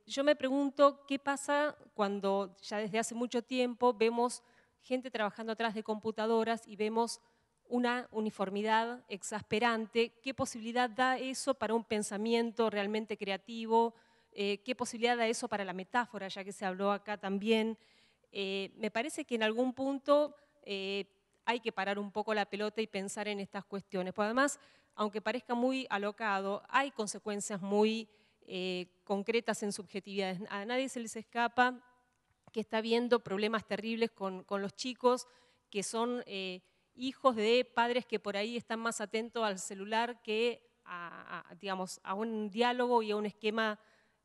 Yo me pregunto qué pasa cuando ya desde hace mucho tiempo vemos gente trabajando atrás de computadoras y vemos una uniformidad exasperante. ¿Qué posibilidad da eso para un pensamiento realmente creativo? ¿Qué posibilidad da eso para la metáfora, ya que se habló acá también? Me parece que en algún punto hay que parar un poco la pelota y pensar en estas cuestiones. Porque además, aunque parezca muy alocado, hay consecuencias muy concretas en subjetividades. A nadie se les escapa que está viendo problemas terribles con los chicos que son hijos de padres que por ahí están más atentos al celular que digamos, a un diálogo y a un esquema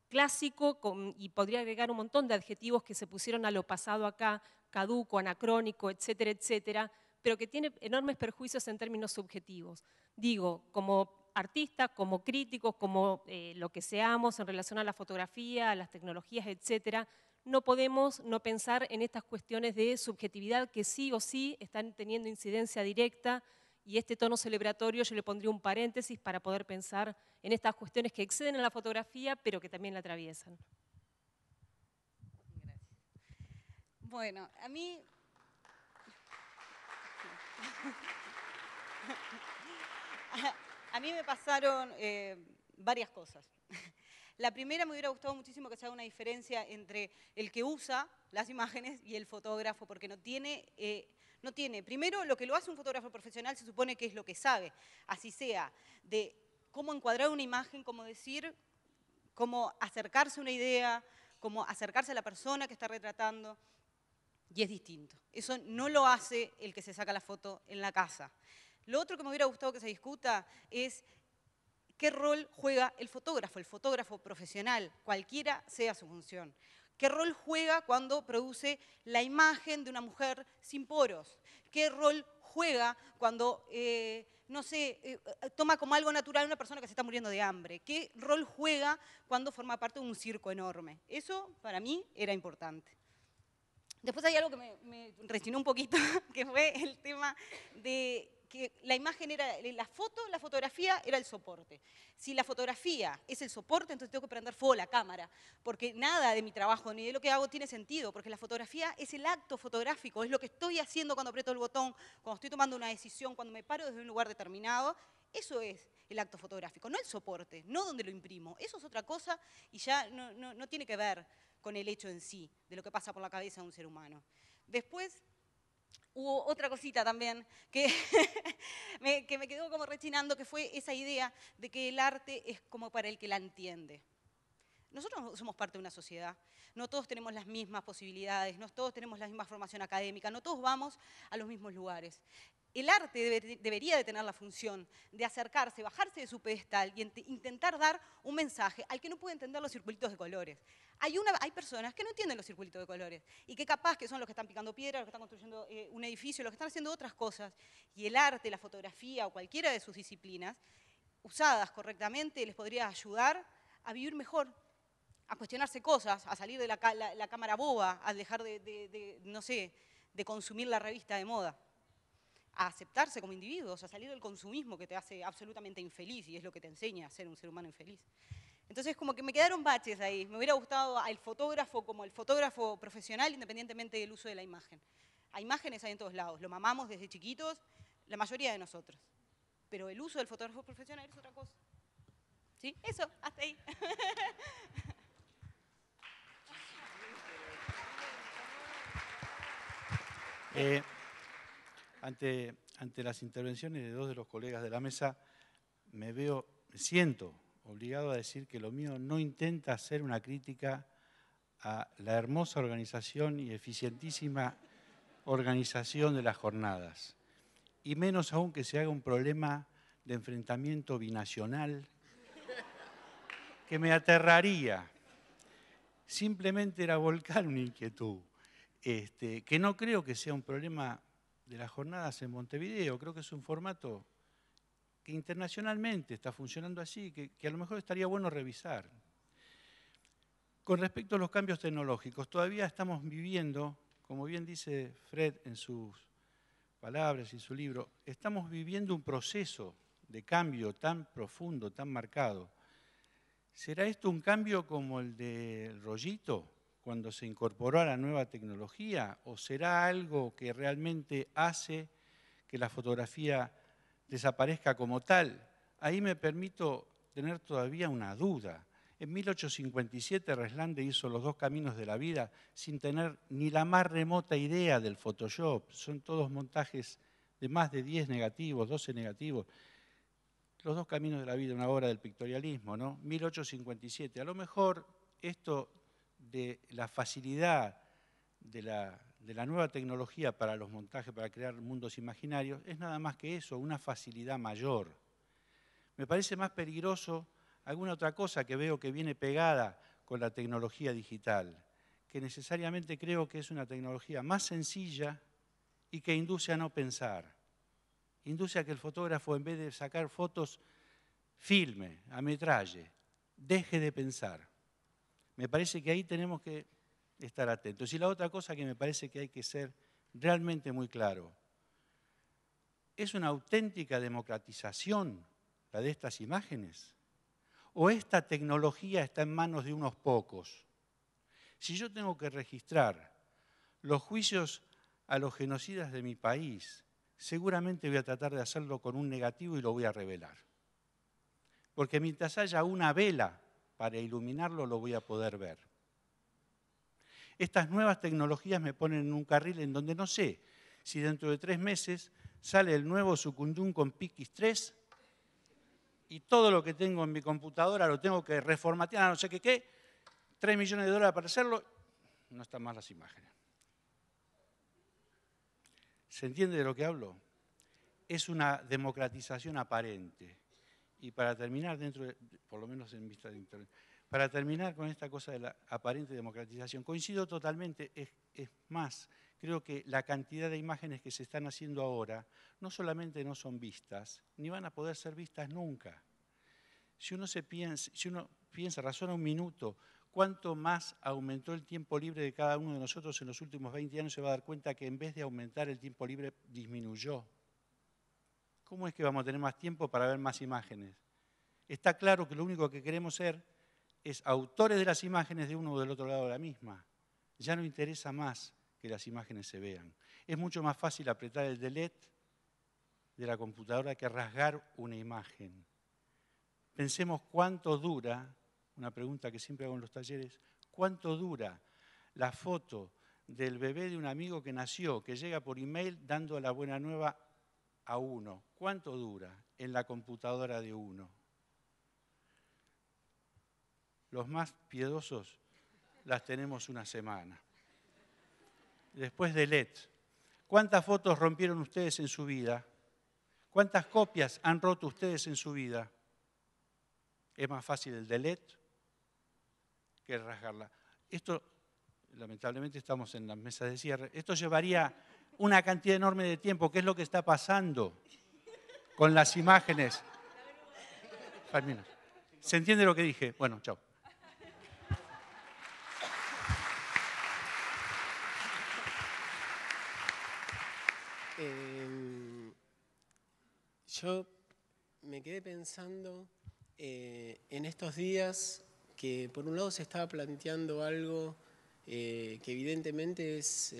clásico, y podría agregar un montón de adjetivos que se pusieron a lo pasado acá, caduco, anacrónico, etcétera, etcétera, pero que tiene enormes perjuicios en términos subjetivos. Digo, como artistas, como críticos, como lo que seamos en relación a la fotografía, a las tecnologías, etcétera, no podemos no pensar en estas cuestiones de subjetividad que sí o sí están teniendo incidencia directa, y este tono celebratorio yo le pondría un paréntesis para poder pensar en estas cuestiones que exceden a la fotografía, pero que también la atraviesan. Gracias. Bueno, a mí me pasaron varias cosas. La primera, me hubiera gustado muchísimo que se haga una diferencia entre el que usa las imágenes y el fotógrafo, porque no tiene, primero, lo que lo hace un fotógrafo profesional se supone que es lo que sabe, así sea, de cómo encuadrar una imagen, cómo decir, cómo acercarse a una idea, cómo acercarse a la persona que está retratando, y es distinto. Eso no lo hace el que se saca la foto en la casa. Lo otro que me hubiera gustado que se discuta es qué rol juega el fotógrafo profesional, cualquiera sea su función. ¿Qué rol juega cuando produce la imagen de una mujer sin poros? ¿Qué rol juega cuando, no sé, toma como algo natural a una persona que se está muriendo de hambre? ¿Qué rol juega cuando forma parte de un circo enorme? Eso, para mí, era importante. Después hay algo que me rechinó un poquito, que fue el tema de que la imagen era la fotografía era el soporte. Si la fotografía es el soporte, entonces tengo que prender fuego la cámara, porque nada de mi trabajo ni de lo que hago tiene sentido, porque la fotografía es el acto fotográfico, es lo que estoy haciendo cuando aprieto el botón, cuando estoy tomando una decisión, cuando me paro desde un lugar determinado. Eso es el acto fotográfico, no el soporte, no donde lo imprimo. Eso es otra cosa y ya no tiene que ver con el hecho en sí, de lo que pasa por la cabeza de un ser humano. Después hubo otra cosita también que me quedó como rechinando, que fue esa idea de que el arte es como para el que la entiende. Nosotros somos parte de una sociedad, no todos tenemos las mismas posibilidades, no todos tenemos la misma formación académica, no todos vamos a los mismos lugares. El arte debería de tener la función de acercarse, bajarse de su pedestal y intentar dar un mensaje al que no puede entender los circulitos de colores. Hay personas que no entienden los circulitos de colores y que capaz que son los que están picando piedra, los que están construyendo un edificio, los que están haciendo otras cosas. Y el arte, la fotografía o cualquiera de sus disciplinas, usadas correctamente, les podría ayudar a vivir mejor, a cuestionarse cosas, a salir de la cámara boba, a dejar no sé, de consumir la revista de moda, a aceptarse como individuos, a salir del consumismo que te hace absolutamente infeliz y es lo que te enseña a ser un ser humano infeliz. Entonces, como que me quedaron baches ahí. Me hubiera gustado al fotógrafo como el fotógrafo profesional, independientemente del uso de la imagen. Hay imágenes hay en todos lados, lo mamamos desde chiquitos, la mayoría de nosotros. Pero el uso del fotógrafo profesional es otra cosa. ¿Sí? Eso, hasta ahí. ante las intervenciones de dos de los colegas de la mesa, me siento obligado a decir que lo mío no intenta hacer una crítica a la hermosa organización y eficientísima organización de las jornadas, y menos aún que se haga un problema de enfrentamiento binacional que me aterraría. Simplemente era volcar una inquietud, que no creo que sea un problema de las jornadas en Montevideo, creo que es un formato que internacionalmente está funcionando así, que a lo mejor estaría bueno revisar. Con respecto a los cambios tecnológicos, todavía estamos viviendo, como bien dice Fred en sus palabras y en su libro, estamos viviendo un proceso de cambio tan profundo, tan marcado. ¿Será esto un cambio como el del rollito, cuando se incorporó a la nueva tecnología? ¿O será algo que realmente hace que la fotografía desaparezca como tal? Ahí me permito tener todavía una duda. En 1857 Reslande hizo Los dos caminos de la vida sin tener ni la más remota idea del Photoshop. Son todos montajes de más de 10 negativos, 12 negativos. Los dos caminos de la vida, una obra del pictorialismo, ¿no? 1857. A lo mejor esto de la facilidad de la nueva tecnología para los montajes, para crear mundos imaginarios, es nada más que eso, una facilidad mayor. Me parece más peligroso alguna otra cosa que veo que viene pegada con la tecnología digital, que necesariamente creo que es una tecnología más sencilla y que induce a no pensar. Induce a que el fotógrafo, en vez de sacar fotos, filme, ametralle, deje de pensar. Me parece que ahí tenemos que estar atentos. Y la otra cosa que me parece que hay que ser realmente muy claro, ¿es una auténtica democratización la de estas imágenes? ¿O esta tecnología está en manos de unos pocos? Si yo tengo que registrar los juicios a los genocidas de mi país, seguramente voy a tratar de hacerlo con un negativo y lo voy a revelar. Porque mientras haya una vela para iluminarlo, lo voy a poder ver. Estas nuevas tecnologías me ponen en un carril en donde no sé si dentro de 3 meses sale el nuevo Sucundún con PX3 y todo lo que tengo en mi computadora lo tengo que reformatear, no sé qué, $3 millones para hacerlo, no están más las imágenes. ¿Se entiende de lo que hablo? Es una democratización aparente. Y para terminar, por lo menos en vista de Internet, para terminar con esta cosa de la aparente democratización, coincido totalmente, es más, creo que la cantidad de imágenes que se están haciendo ahora no solamente no son vistas, ni van a poder ser vistas nunca. Si uno piensa, razona un minuto, cuánto más aumentó el tiempo libre de cada uno de nosotros en los últimos 20 años, se va a dar cuenta que en vez de aumentar el tiempo libre, disminuyó. ¿Cómo es que vamos a tener más tiempo para ver más imágenes? Está claro que lo único que queremos ser es autores de las imágenes de uno o del otro lado de la misma. Ya no interesa más que las imágenes se vean. Es mucho más fácil apretar el delete de la computadora que rasgar una imagen. Pensemos cuánto dura, una pregunta que siempre hago en los talleres, cuánto dura la foto del bebé de un amigo que nació, que llega por email dando la buena nueva a uno. ¿Cuánto dura en la computadora de uno? Los más piedosos las tenemos una semana. Después delete. ¿Cuántas fotos rompieron ustedes en su vida? ¿Cuántas copias han roto ustedes en su vida? Es más fácil el delete que rasgarla. Esto, lamentablemente estamos en las mesas de cierre, esto llevaría una cantidad enorme de tiempo. ¿Qué es lo que está pasando con las imágenes? ¿Se entiende lo que dije? Bueno, chao. Yo me quedé pensando en estos días que por un lado se estaba planteando algo que evidentemente es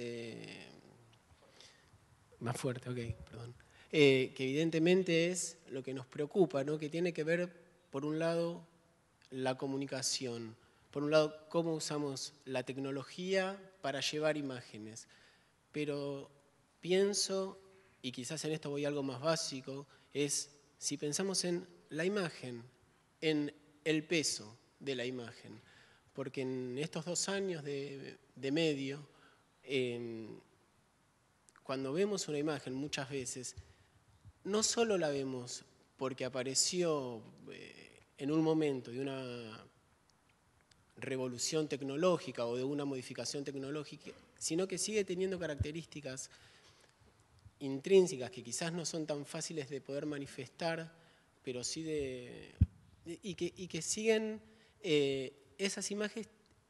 más fuerte, ok, perdón. Que evidentemente es lo que nos preocupa, ¿no? Que tiene que ver, por un lado, la comunicación, por un lado, cómo usamos la tecnología para llevar imágenes. Pero pienso y quizás en esto voy a algo más básico, es si pensamos en la imagen, en el peso de la imagen. Porque en estos 2 años de medio, cuando vemos una imagen muchas veces, no solo la vemos porque apareció en un momento de una revolución tecnológica o de una modificación tecnológica, sino que sigue teniendo características intrínsecas que quizás no son tan fáciles de poder manifestar, pero sí y que siguen esas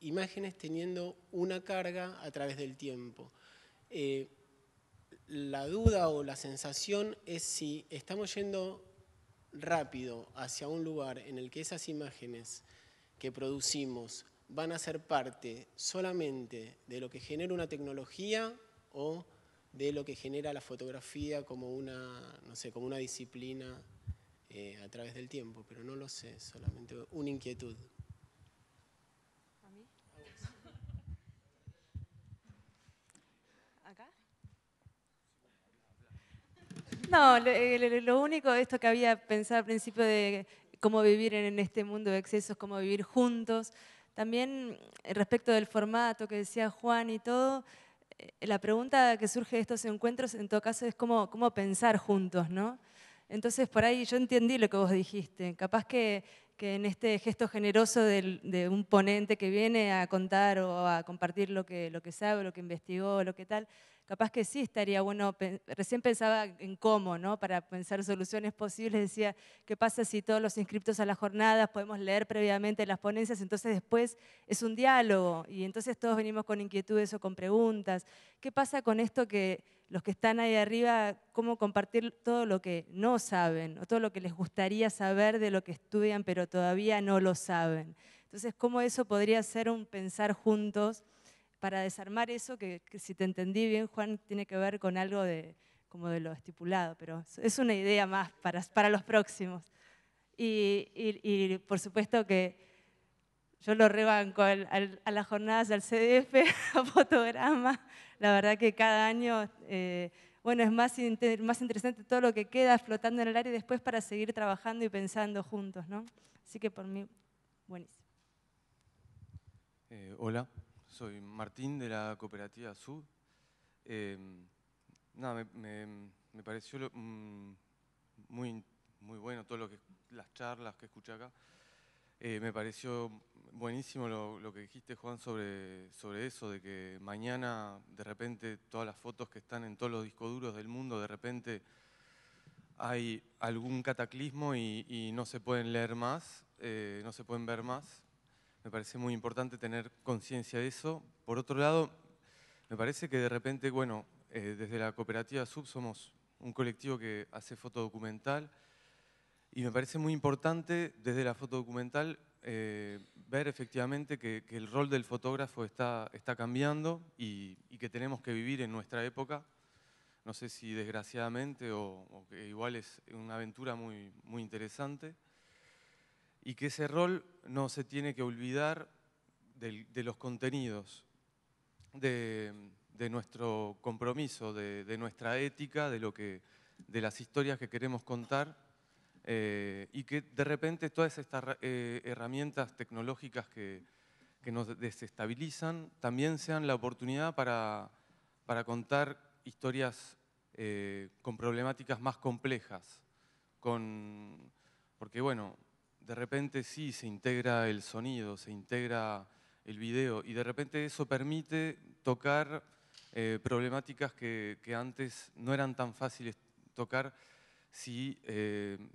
imágenes teniendo una carga a través del tiempo. La duda o la sensación es si estamos yendo rápido hacia un lugar en el que esas imágenes que producimos van a ser parte solamente de lo que genera una tecnología o de lo que genera la fotografía como una, no sé, como una disciplina a través del tiempo, pero no lo sé, solamente una inquietud. ¿A mí? ¿Acá? No, lo único, esto que había pensado al principio de cómo vivir en este mundo de excesos, cómo vivir juntos. También respecto del formato que decía Juan y todo, la pregunta que surge de estos encuentros en todo caso es cómo pensar juntos, ¿no? Entonces por ahí yo entendí lo que vos dijiste. Capaz que en este gesto generoso de un ponente que viene a contar o a compartir lo que sabe, lo que investigó, lo que tal, capaz que sí estaría bueno, recién pensaba en cómo, ¿no? Para pensar soluciones posibles, decía, ¿qué pasa si todos los inscriptos a las jornadas podemos leer previamente las ponencias? Entonces después es un diálogo y entonces todos venimos con inquietudes o con preguntas. ¿Qué pasa con esto que los que están ahí arriba, cómo compartir todo lo que no saben o todo lo que les gustaría saber de lo que estudian pero todavía no lo saben? Entonces, ¿cómo eso podría ser un pensar juntos para desarmar eso que si te entendí bien, Juan, tiene que ver con algo como de lo estipulado, pero es una idea más para los próximos. Y por supuesto que yo lo rebanco a las jornadas, al CDF, a Fotograma. La verdad que cada año, bueno, es más interesante todo lo que queda flotando en el aire después para seguir trabajando y pensando juntos, ¿no? Así que por mí, buenísimo. Hola, soy Martín de la Cooperativa Sud. Nada, me pareció muy bueno todo las charlas que escuché acá. Me pareció buenísimo lo que dijiste, Juan, sobre eso, de que mañana de repente todas las fotos que están en todos los discos duros del mundo, de repente hay algún cataclismo y no se pueden leer más, no se pueden ver más. Me parece muy importante tener conciencia de eso. Por otro lado, me parece que de repente, bueno, desde la Cooperativa Sub somos un colectivo que hace fotodocumental y me parece muy importante desde la fotodocumental ver efectivamente que el rol del fotógrafo está cambiando y que tenemos que vivir en nuestra época. No sé si desgraciadamente o que igual es una aventura muy interesante. Y que ese rol no se tiene que olvidar de los contenidos, de nuestro compromiso, de nuestra ética, de las historias que queremos contar y que de repente todas estas herramientas tecnológicas que nos desestabilizan también sean la oportunidad para contar historias con problemáticas más complejas, porque bueno, de repente sí se integra el sonido, se integra el video y de repente eso permite tocar problemáticas que antes no eran tan fáciles tocar si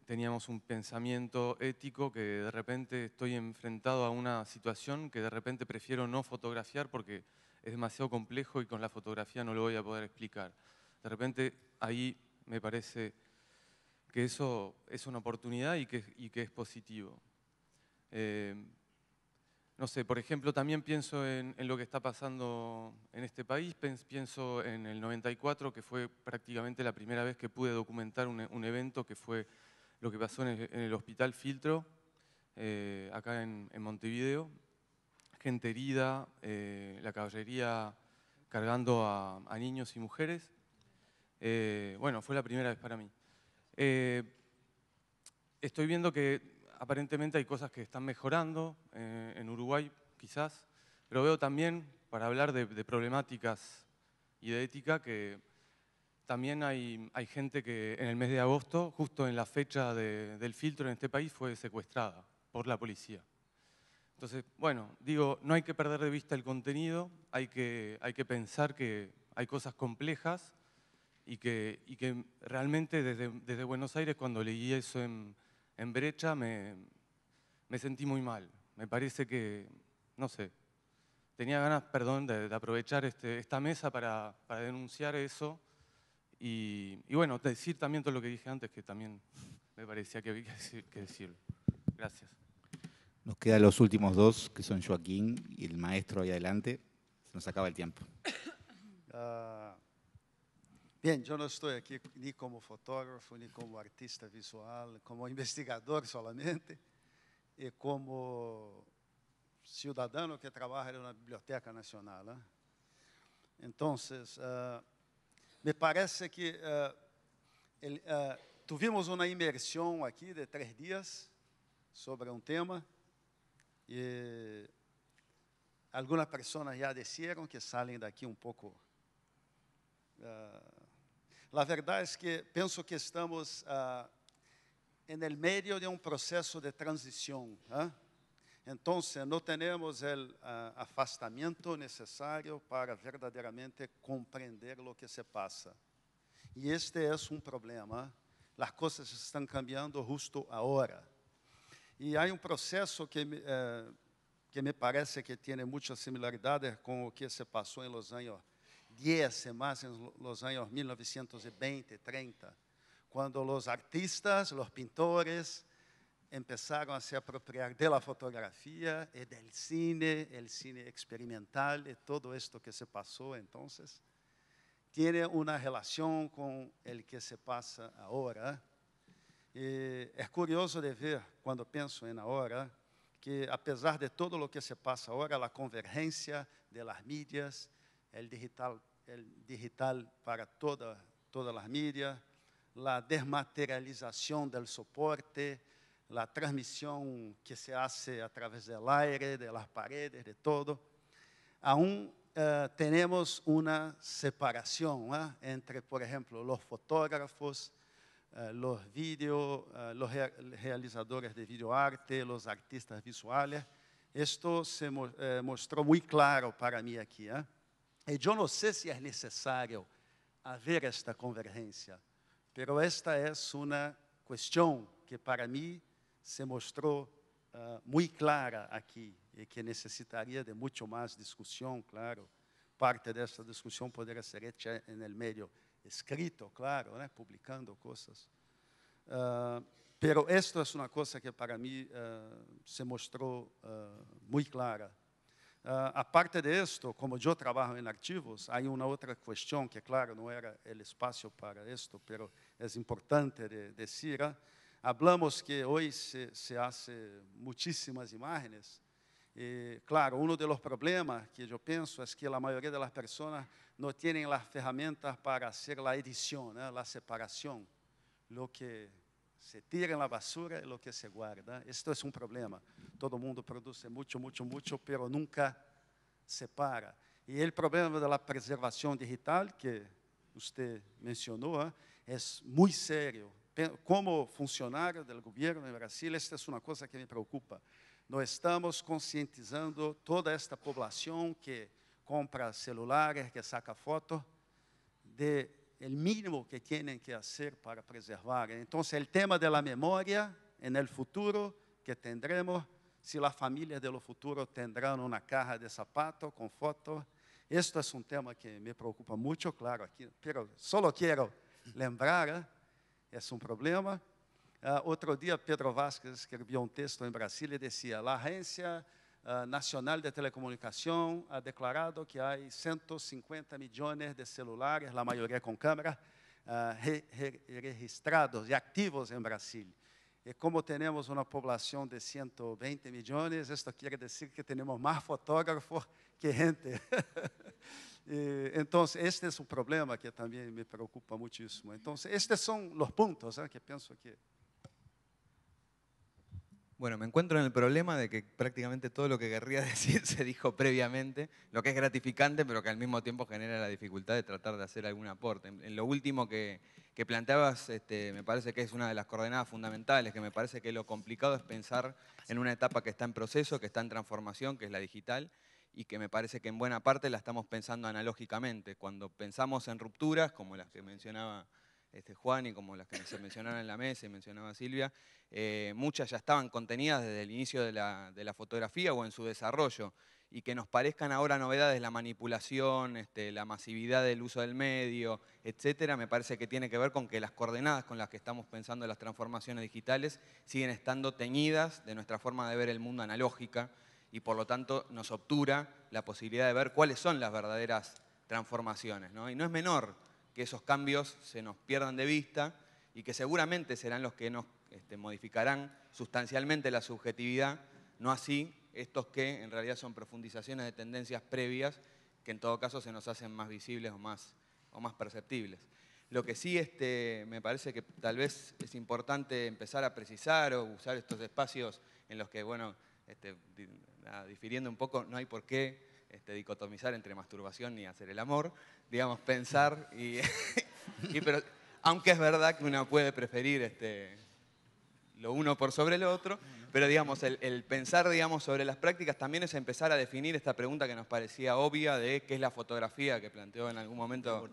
teníamos un pensamiento ético que de repente estoy enfrentado a una situación que de repente prefiero no fotografiar porque es demasiado complejo y con la fotografía no lo voy a poder explicar. De repente ahí me parece que eso es una oportunidad y que es positivo. No sé, por ejemplo, también pienso en lo que está pasando en este país, pienso en el 94, que fue prácticamente la primera vez que pude documentar un evento que fue lo que pasó en el Hospital Filtro, acá en Montevideo. Gente herida, la caballería cargando a niños y mujeres. Bueno, fue la primera vez para mí. Estoy viendo que aparentemente hay cosas que están mejorando en Uruguay, quizás, pero veo también, para hablar de problemáticas y de ética, que también hay gente que en el mes de agosto, justo en la fecha del filtro en este país, fue secuestrada por la policía. Entonces, bueno, digo, no hay que perder de vista el contenido, hay que pensar que hay cosas complejas y que realmente desde Buenos Aires, cuando leí eso en Brecha, me sentí muy mal. Me parece que, no sé, tenía ganas, perdón, de aprovechar esta mesa para denunciar eso y bueno, decir también todo lo que dije antes, que también me parecía que había que decirlo. Gracias. Nos quedan los últimos dos, que son Joaquín y el maestro ahí adelante. Se nos acaba el tiempo. Bem, eu não estou aqui nem como fotógrafo, nem como artista visual, como investigador solamente, e como cidadão que trabalha na Biblioteca Nacional. Né? Então, me parece que tivemos uma imersão aqui de 3 dias sobre um tema e algumas pessoas já disseram que saem daqui um pouco. A verdade é que penso que estamos no meio de um processo de transição. Então, não temos o afastamento necessário para verdadeiramente compreender o que se passa. E este é problema. As coisas estão cambiando justo agora. E há processo que me parece que tem muitas similaridades com o que se passou em Los Años 10, mais em los anos 1920, 30, quando os artistas, os pintores, começaram a se apropriar da fotografia e do cine, o cine experimental e todo isto que se passou. Então, tem uma relação com o que se passa agora. E é curioso de ver, quando penso em agora, que apesar de todo o que se passa agora, a convergência das mídias, el digital para todas as mídias, a desmaterialização do soporte, a transmissão que se hace a través do aire, de las paredes, de todo. Aún temos uma separação entre, por exemplo, os fotógrafos, os realizadores de videoarte, os artistas visuais. Isto se mostrou muito claro para mim aqui. E eu não sei se é necessário haver esta convergência, mas esta é uma questão que para mim se mostrou muito clara aqui e que necessitaria de muito mais discussão, claro. Parte dessa discussão poderia ser hecha no meio escrito, claro, né, publicando coisas. Pero esta é uma coisa que para mim se mostrou muito clara. Aparte de esto, como eu trabalho em arquivos, há uma outra questão que, claro, não era o espaço para isto, pero é importante de dizer. Hablamos que hoje se hace muitíssimas imagens. E, claro, um dos problemas que eu penso é que a maioria das pessoas não tem as ferramentas para fazer a edição, né, a separação, o que se tira na basura e o que se guarda. Este é problema. Todo mundo produz muito, muito, muito, pero nunca separa. E o problema da preservação digital, que você mencionou, é muito sério. Como funcionário do governo no Brasil, esta é uma coisa que me preocupa. Nós estamos conscientizando toda esta população que compra celulares, que saca fotos, de o mínimo que têm que fazer para preservar. Então, o tema da memória, no futuro, que teremos, se as famílias do futuro terão uma caja de sapatos com fotos. Este é tema que me preocupa muito, claro, aqui, pero só quero lembrar, é problema. Outro dia, Pedro Vázquez escreveu texto em Brasília e dizia: a Agência Nacional de Telecomunicação ha declarado que há 150 milhões de celulares, a maioria com câmera, registrados e ativos em Brasil. E como temos uma população de 120 milhões, isto quer dizer que temos mais fotógrafos que gente. Entonces, este es un problema que también me preocupa muchísimo. Entonces, estos son los puntos que pienso que... Bueno, me encuentro en el problema de que prácticamente todo lo que querría decir se dijo previamente, lo que es gratificante, pero que al mismo tiempo genera la dificultad de tratar de hacer algún aporte. En lo último que planteabas, me parece que es una de las coordenadas fundamentales, que me parece que lo complicado es pensar en una etapa que está en proceso, que está en transformación, que es la digital, y que me parece que en buena parte la estamos pensando analógicamente. Cuando pensamos en rupturas, como las que mencionaba Juan y como las que se mencionaron en la mesa y mencionaba Silvia, muchas ya estaban contenidas desde el inicio de la fotografía o en su desarrollo, y que nos parezcan ahora novedades la manipulación, la masividad del uso del medio, etcétera, me parece que tiene que ver con que las coordenadas con las que estamos pensando las transformaciones digitales siguen estando teñidas de nuestra forma de ver el mundo analógica, y por lo tanto nos obtura la posibilidad de ver cuáles son las verdaderas transformaciones, ¿no? Y no es menor que esos cambios se nos pierdan de vista y que seguramente serán los que nos modificarán sustancialmente la subjetividad, no así estos que en realidad son profundizaciones de tendencias previas que en todo caso se nos hacen más visibles o más perceptibles. Lo que sí me parece que tal vez es importante empezar a precisar o usar estos espacios en los que, bueno, difiriendo un poco, no hay por qué dicotomizar entre masturbación ni hacer el amor, digamos, pensar pero aunque es verdad que uno puede preferir lo uno por sobre lo otro, pero digamos, el pensar, digamos, sobre las prácticas también es empezar a definir esta pregunta que nos parecía obvia de qué es la fotografía, que planteó en algún momento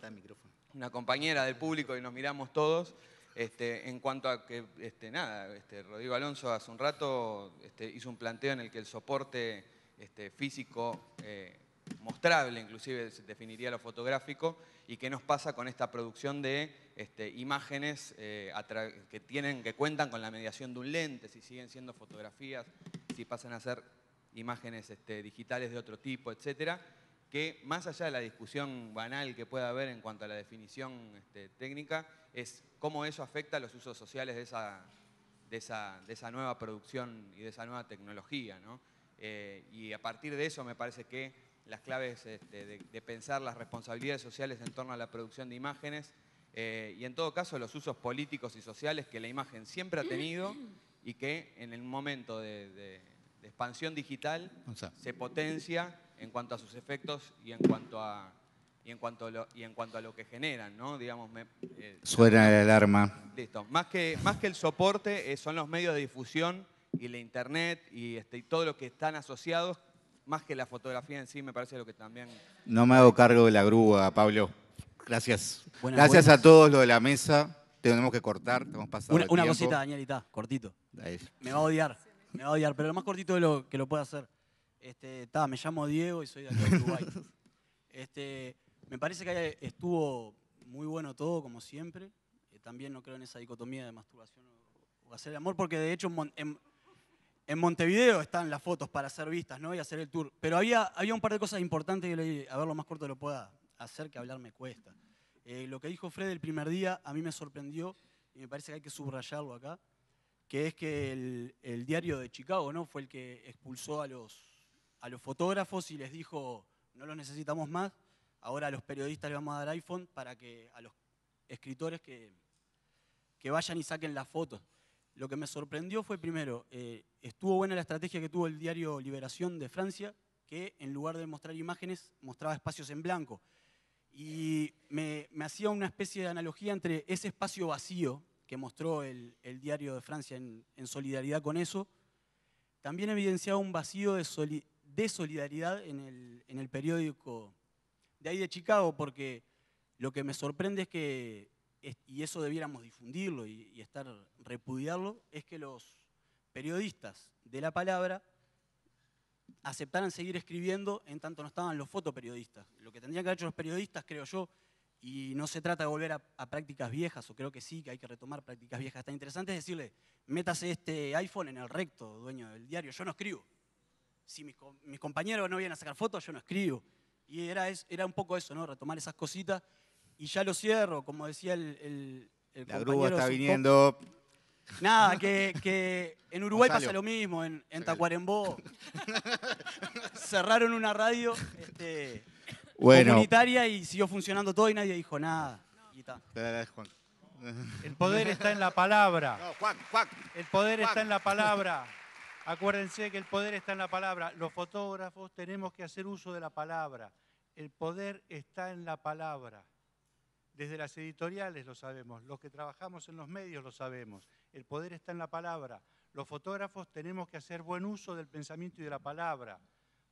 una compañera del público y nos miramos todos, en cuanto a que, Rodrigo Alonso hace un rato hizo un planteo en el que el soporte físico mostrable, inclusive se definiría lo fotográfico, y qué nos pasa con esta producción de imágenes que cuentan con la mediación de un lente, si siguen siendo fotografías, si pasan a ser imágenes digitales de otro tipo, etcétera, que más allá de la discusión banal que pueda haber en cuanto a la definición técnica, es cómo eso afecta a los usos sociales de esa nueva producción y de esa nueva tecnología, ¿no? Y a partir de eso me parece que las claves de pensar las responsabilidades sociales en torno a la producción de imágenes y en todo caso los usos políticos y sociales que la imagen siempre ha tenido y que en el momento de expansión digital se potencia en cuanto a sus efectos y en cuanto a lo que generan, ¿no? Digamos, suena la alarma. Listo. Más que el soporte son los medios de difusión y la internet y todo lo que están asociados, más que la fotografía en sí, me parece lo que también... No me hago cargo de la grúa, Pablo. Gracias. Buenas. A todos los de la mesa. Tenemos que cortar, hemos pasado el Una tiempo. cosita, Danielita, cortito. Ahí. Me va a odiar, pero lo más cortito de lo que lo pueda hacer. Me llamo Diego y soy de acá de Uruguay. Me parece que estuvo muy bueno todo, como siempre. También no creo en esa dicotomía de masturbación o hacer el amor, porque de hecho en Montevideo están las fotos para ser vistas, ¿no? Y hacer el tour. Pero había un par de cosas importantes que a ver lo más corto lo pueda hacer, que hablar me cuesta. Lo que dijo Fred el primer día a mí me sorprendió y me parece que hay que subrayarlo acá, que es que el diario de Chicago, ¿no? Fue el que expulsó a los fotógrafos y les dijo, no los necesitamos más, ahora a los periodistas les vamos a dar iPhone para que a los escritores que vayan y saquen las fotos. Lo que me sorprendió fue, primero, estuvo buena la estrategia que tuvo el diario Liberación de Francia, que en lugar de mostrar imágenes, mostraba espacios en blanco. Y me hacía una especie de analogía entre ese espacio vacío que mostró el diario de Francia en solidaridad con eso, también evidenciaba un vacío de solidaridad en el periódico de ahí de Chicago, porque lo que me sorprende es que, y eso debiéramos difundirlo y repudiarlo, es que los periodistas de la palabra aceptaran seguir escribiendo en tanto no estaban los fotoperiodistas. Lo que tendrían que haber hecho los periodistas, creo yo, y no se trata de volver a prácticas viejas, o creo que sí, que hay que retomar prácticas viejas. Está interesante es decirle, métase este iPhone en el recto, dueño del diario, yo no escribo. Si mis compañeros no vienen a sacar fotos, yo no escribo. Y era un poco eso, ¿no? Retomar esas cositas. Y ya lo cierro, como decía el La compañero. grúa está viniendo. Nada, que en Uruguay Gonzalo. pasa lo mismo, en Tacuarembó cerraron una radio Bueno. comunitaria y siguió funcionando todo y nadie dijo nada. Y está. Juan. El poder está en la palabra. No, Juan. El poder está en la palabra. Acuérdense que el poder está en la palabra. Los fotógrafos tenemos que hacer uso de la palabra. El poder está en la palabra. Desde las editoriales lo sabemos, los que trabajamos en los medios lo sabemos. El poder está en la palabra. Los fotógrafos tenemos que hacer buen uso del pensamiento y de la palabra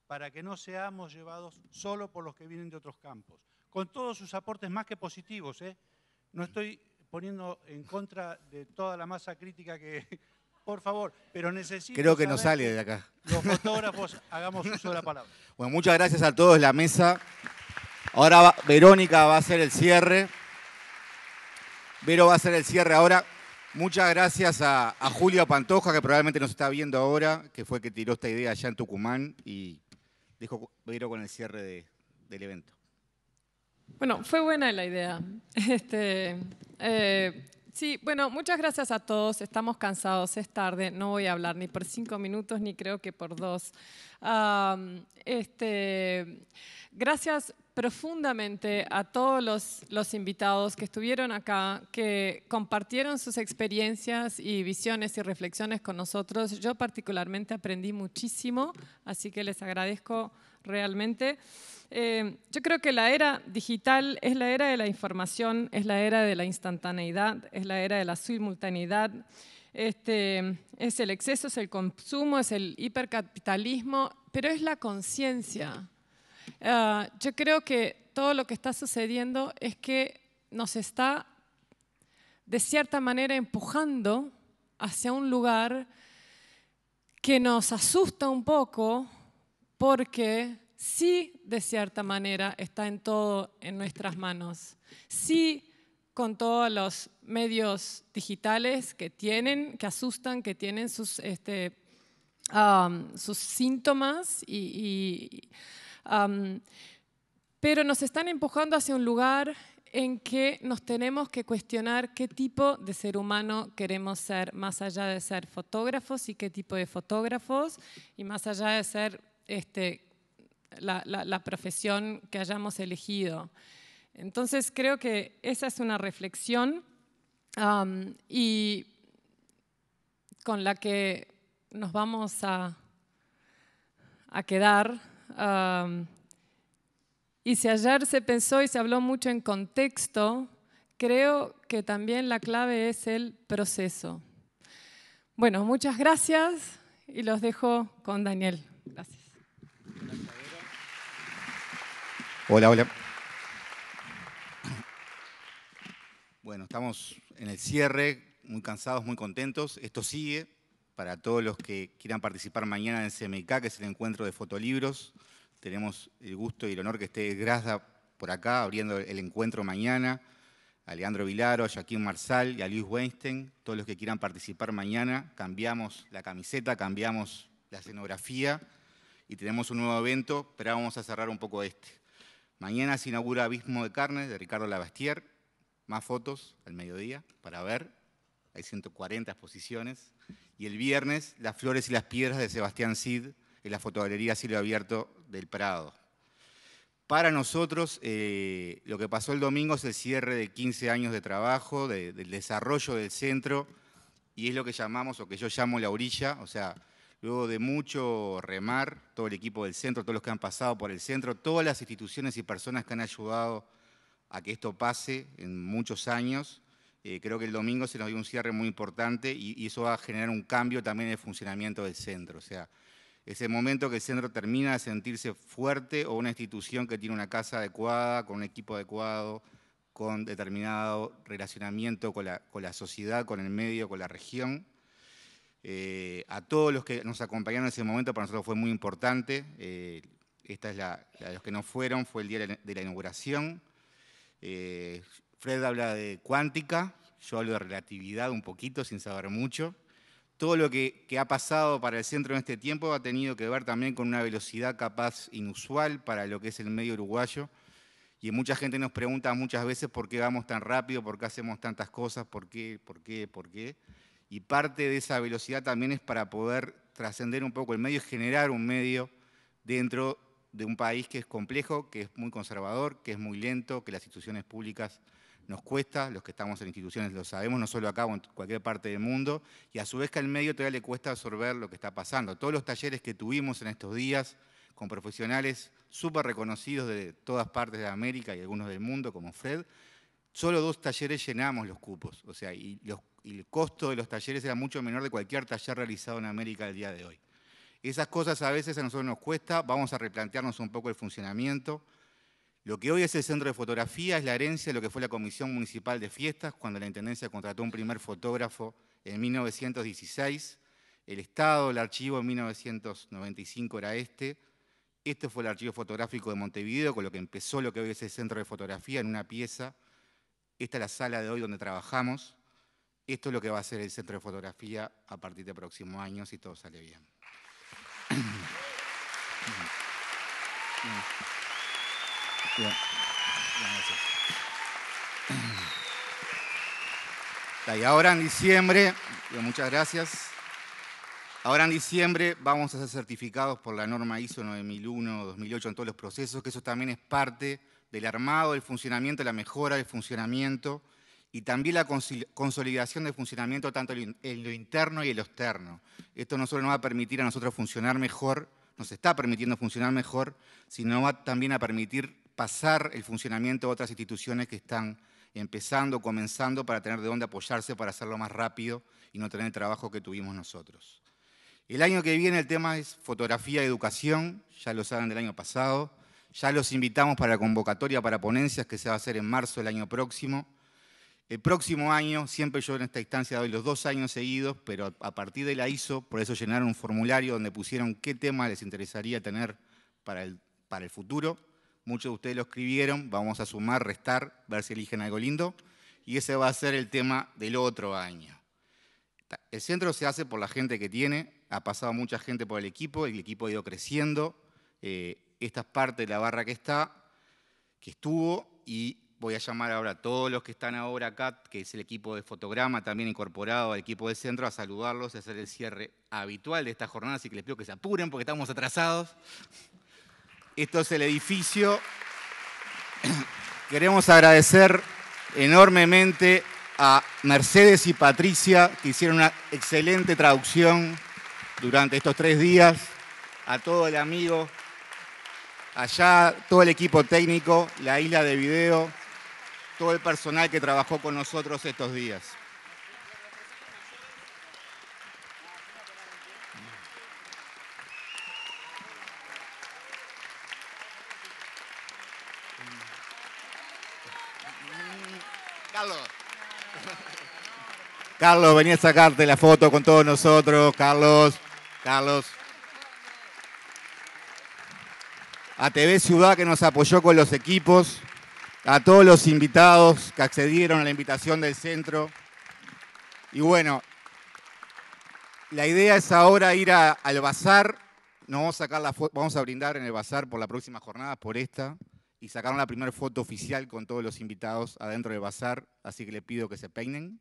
para que no seamos llevados solo por los que vienen de otros campos. Con todos sus aportes más que positivos, ¿eh? No estoy poniendo en contra de toda la masa crítica que... Por favor, pero necesito Creo que no saber sale de acá. Los fotógrafos hagamos uso de la palabra. Bueno, muchas gracias a todos, la mesa. Ahora Verónica va a hacer el cierre. Vero va a hacer el cierre ahora. Muchas gracias a Julio Pantoja, que probablemente nos está viendo ahora, que fue el que tiró esta idea allá en Tucumán y dejó Vero con el cierre del evento. Bueno, fue buena la idea. Sí, bueno, muchas gracias a todos. Estamos cansados, es tarde. No voy a hablar ni por 5 minutos, ni creo que por 2. Gracias profundamente a todos los invitados que estuvieron acá, que compartieron sus experiencias y visiones y reflexiones con nosotros. Yo particularmente aprendí muchísimo, así que les agradezco realmente. Yo creo que la era digital es la era de la información, es la era de la instantaneidad, es la era de la simultaneidad. Es el exceso, es el consumo, es el hipercapitalismo, pero es la conciencia. Yo creo que todo lo que está sucediendo es que nos está, de cierta manera, empujando hacia un lugar que nos asusta un poco porque sí, de cierta manera, está en todo en nuestras manos. Sí, con todos los medios digitales que asustan, que tienen sus síntomas pero nos están empujando hacia un lugar en que nos tenemos que cuestionar qué tipo de ser humano queremos ser, más allá de ser fotógrafos y qué tipo de fotógrafos, y más allá de ser la profesión que hayamos elegido. Entonces creo que esa es una reflexión y con la que nos vamos a quedar. Y si ayer se pensó y se habló mucho en contexto, creo que también la clave es el proceso. Bueno, muchas gracias y los dejo con Daniel. Gracias. Hola. Bueno, estamos en el cierre, muy cansados, muy contentos. Esto sigue para todos los que quieran participar mañana en el CMYK, que es el encuentro de fotolibros. Tenemos el gusto y el honor que esté Grasda por acá, abriendo el encuentro mañana. A Leandro Vilaro, a Joaquín Marsal y a Luis Weinstein. Todos los que quieran participar mañana, cambiamos la camiseta, cambiamos la escenografía y tenemos un nuevo evento, pero vamos a cerrar un poco este. Mañana se inaugura Abismo de Carne, de Ricardo Labastier. Más fotos al mediodía para ver. Hay 140 exposiciones. Y el viernes, Las Flores y las Piedras de Sebastián Cid en la fotogalería Cielo Abierto del Prado. Para nosotros, lo que pasó el domingo es el cierre de 15 años de trabajo, del desarrollo del centro, y es lo que llamamos, o que yo llamo la orilla, o sea, luego de mucho remar, todo el equipo del centro, todos los que han pasado por el centro, todas las instituciones y personas que han ayudado a que esto pase en muchos años. Creo que el domingo se nos dio un cierre muy importante y eso va a generar un cambio también en el funcionamiento del centro. O sea, es el momento que el centro termina de sentirse fuerte o una institución que tiene una casa adecuada, con un equipo adecuado, con determinado relacionamiento con la sociedad, con el medio, con la región. A todos los que nos acompañaron en ese momento, para nosotros fue muy importante. Esta es la de los que no fueron, fue el día de la inauguración. Fred habla de cuántica, yo hablo de relatividad un poquito, sin saber mucho. Todo lo que ha pasado para el centro en este tiempo ha tenido que ver también con una velocidad capaz inusual para lo que es el medio uruguayo. Y mucha gente nos pregunta muchas veces por qué vamos tan rápido, por qué hacemos tantas cosas, por qué. Y parte de esa velocidad también es para poder trascender un poco el medio y generar un medio dentro de un país que es complejo, que es muy conservador, que es muy lento, que las instituciones públicas nos cuesta, los que estamos en instituciones lo sabemos, no solo acá o en cualquier parte del mundo, y a su vez que al medio todavía le cuesta absorber lo que está pasando. Todos los talleres que tuvimos en estos días con profesionales súper reconocidos de todas partes de América y algunos del mundo, como Fred, solo 2 talleres llenamos los cupos, o sea, y el costo de los talleres era mucho menor de cualquier taller realizado en América el día de hoy. Esas cosas a veces a nosotros nos cuesta, vamos a replantearnos un poco el funcionamiento. Lo que hoy es el Centro de Fotografía es la herencia de lo que fue la Comisión Municipal de Fiestas, cuando la Intendencia contrató un primer fotógrafo en 1916. El Estado, el archivo en 1995 era este. Este fue el archivo fotográfico de Montevideo, con lo que empezó lo que hoy es el Centro de Fotografía en una pieza. Esta es la sala de hoy donde trabajamos. Esto es lo que va a ser el Centro de Fotografía a partir del próximo año, si todo sale bien. Y ahora en diciembre, muchas gracias. Ahora en diciembre vamos a ser certificados por la norma ISO 9001-2008 en todos los procesos, que eso también es parte del armado, del funcionamiento, la mejora del funcionamiento y también la consolidación del funcionamiento tanto en lo interno y en lo externo. Esto no solo nos va a permitir a nosotros funcionar mejor, nos está permitiendo funcionar mejor, sino va también a permitir pasar el funcionamiento a otras instituciones que están empezando, comenzando, para tener de dónde apoyarse para hacerlo más rápido y no tener el trabajo que tuvimos nosotros. El año que viene el tema es fotografía y educación, ya lo saben del año pasado. Ya los invitamos para la convocatoria para ponencias que se va a hacer en marzo del año próximo. El próximo año, siempre yo en esta instancia doy los 2 años seguidos, pero a partir de la ISO, por eso llenaron un formulario donde pusieron qué tema les interesaría tener para el futuro. Muchos de ustedes lo escribieron, vamos a sumar, restar, ver si eligen algo lindo, y ese va a ser el tema del otro año. El centro se hace por la gente que tiene, ha pasado mucha gente por el equipo ha ido creciendo. Esta es parte de la barra que estuvo, y voy a llamar ahora a todos los que están ahora acá, que es el equipo de fotograma también incorporado al equipo de centro, a saludarlos y hacer el cierre habitual de esta jornada, así que les pido que se apuren porque estamos atrasados. Esto es el edificio. Queremos agradecer enormemente a Mercedes y Patricia, que hicieron una excelente traducción durante estos 3 días, a todo el amigo, allá, todo el equipo técnico, la isla de video, todo el personal que trabajó con nosotros estos días. Carlos, vení a sacarte la foto con todos nosotros. Carlos. A TV Ciudad, que nos apoyó con los equipos. A todos los invitados que accedieron a la invitación del centro. Y bueno, la idea es ahora ir al bazar. Nos vamos a sacar vamos a brindar en el bazar por la próxima jornada, por esta. Y sacaron la primera foto oficial con todos los invitados adentro del bazar. Así que les pido que se peinen.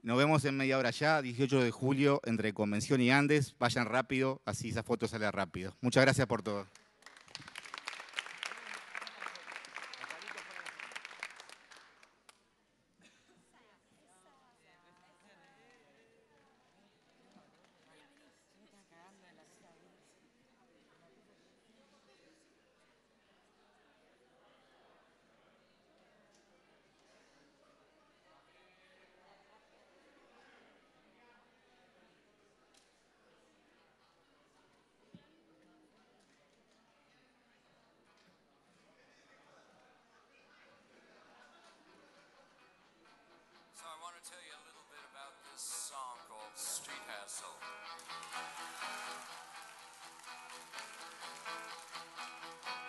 Nos vemos en media hora ya, 18 de julio, entre Convención y Andes. Vayan rápido, así esa foto sale rápido. Muchas gracias por todo.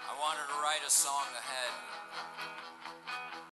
I wanted to write a song that had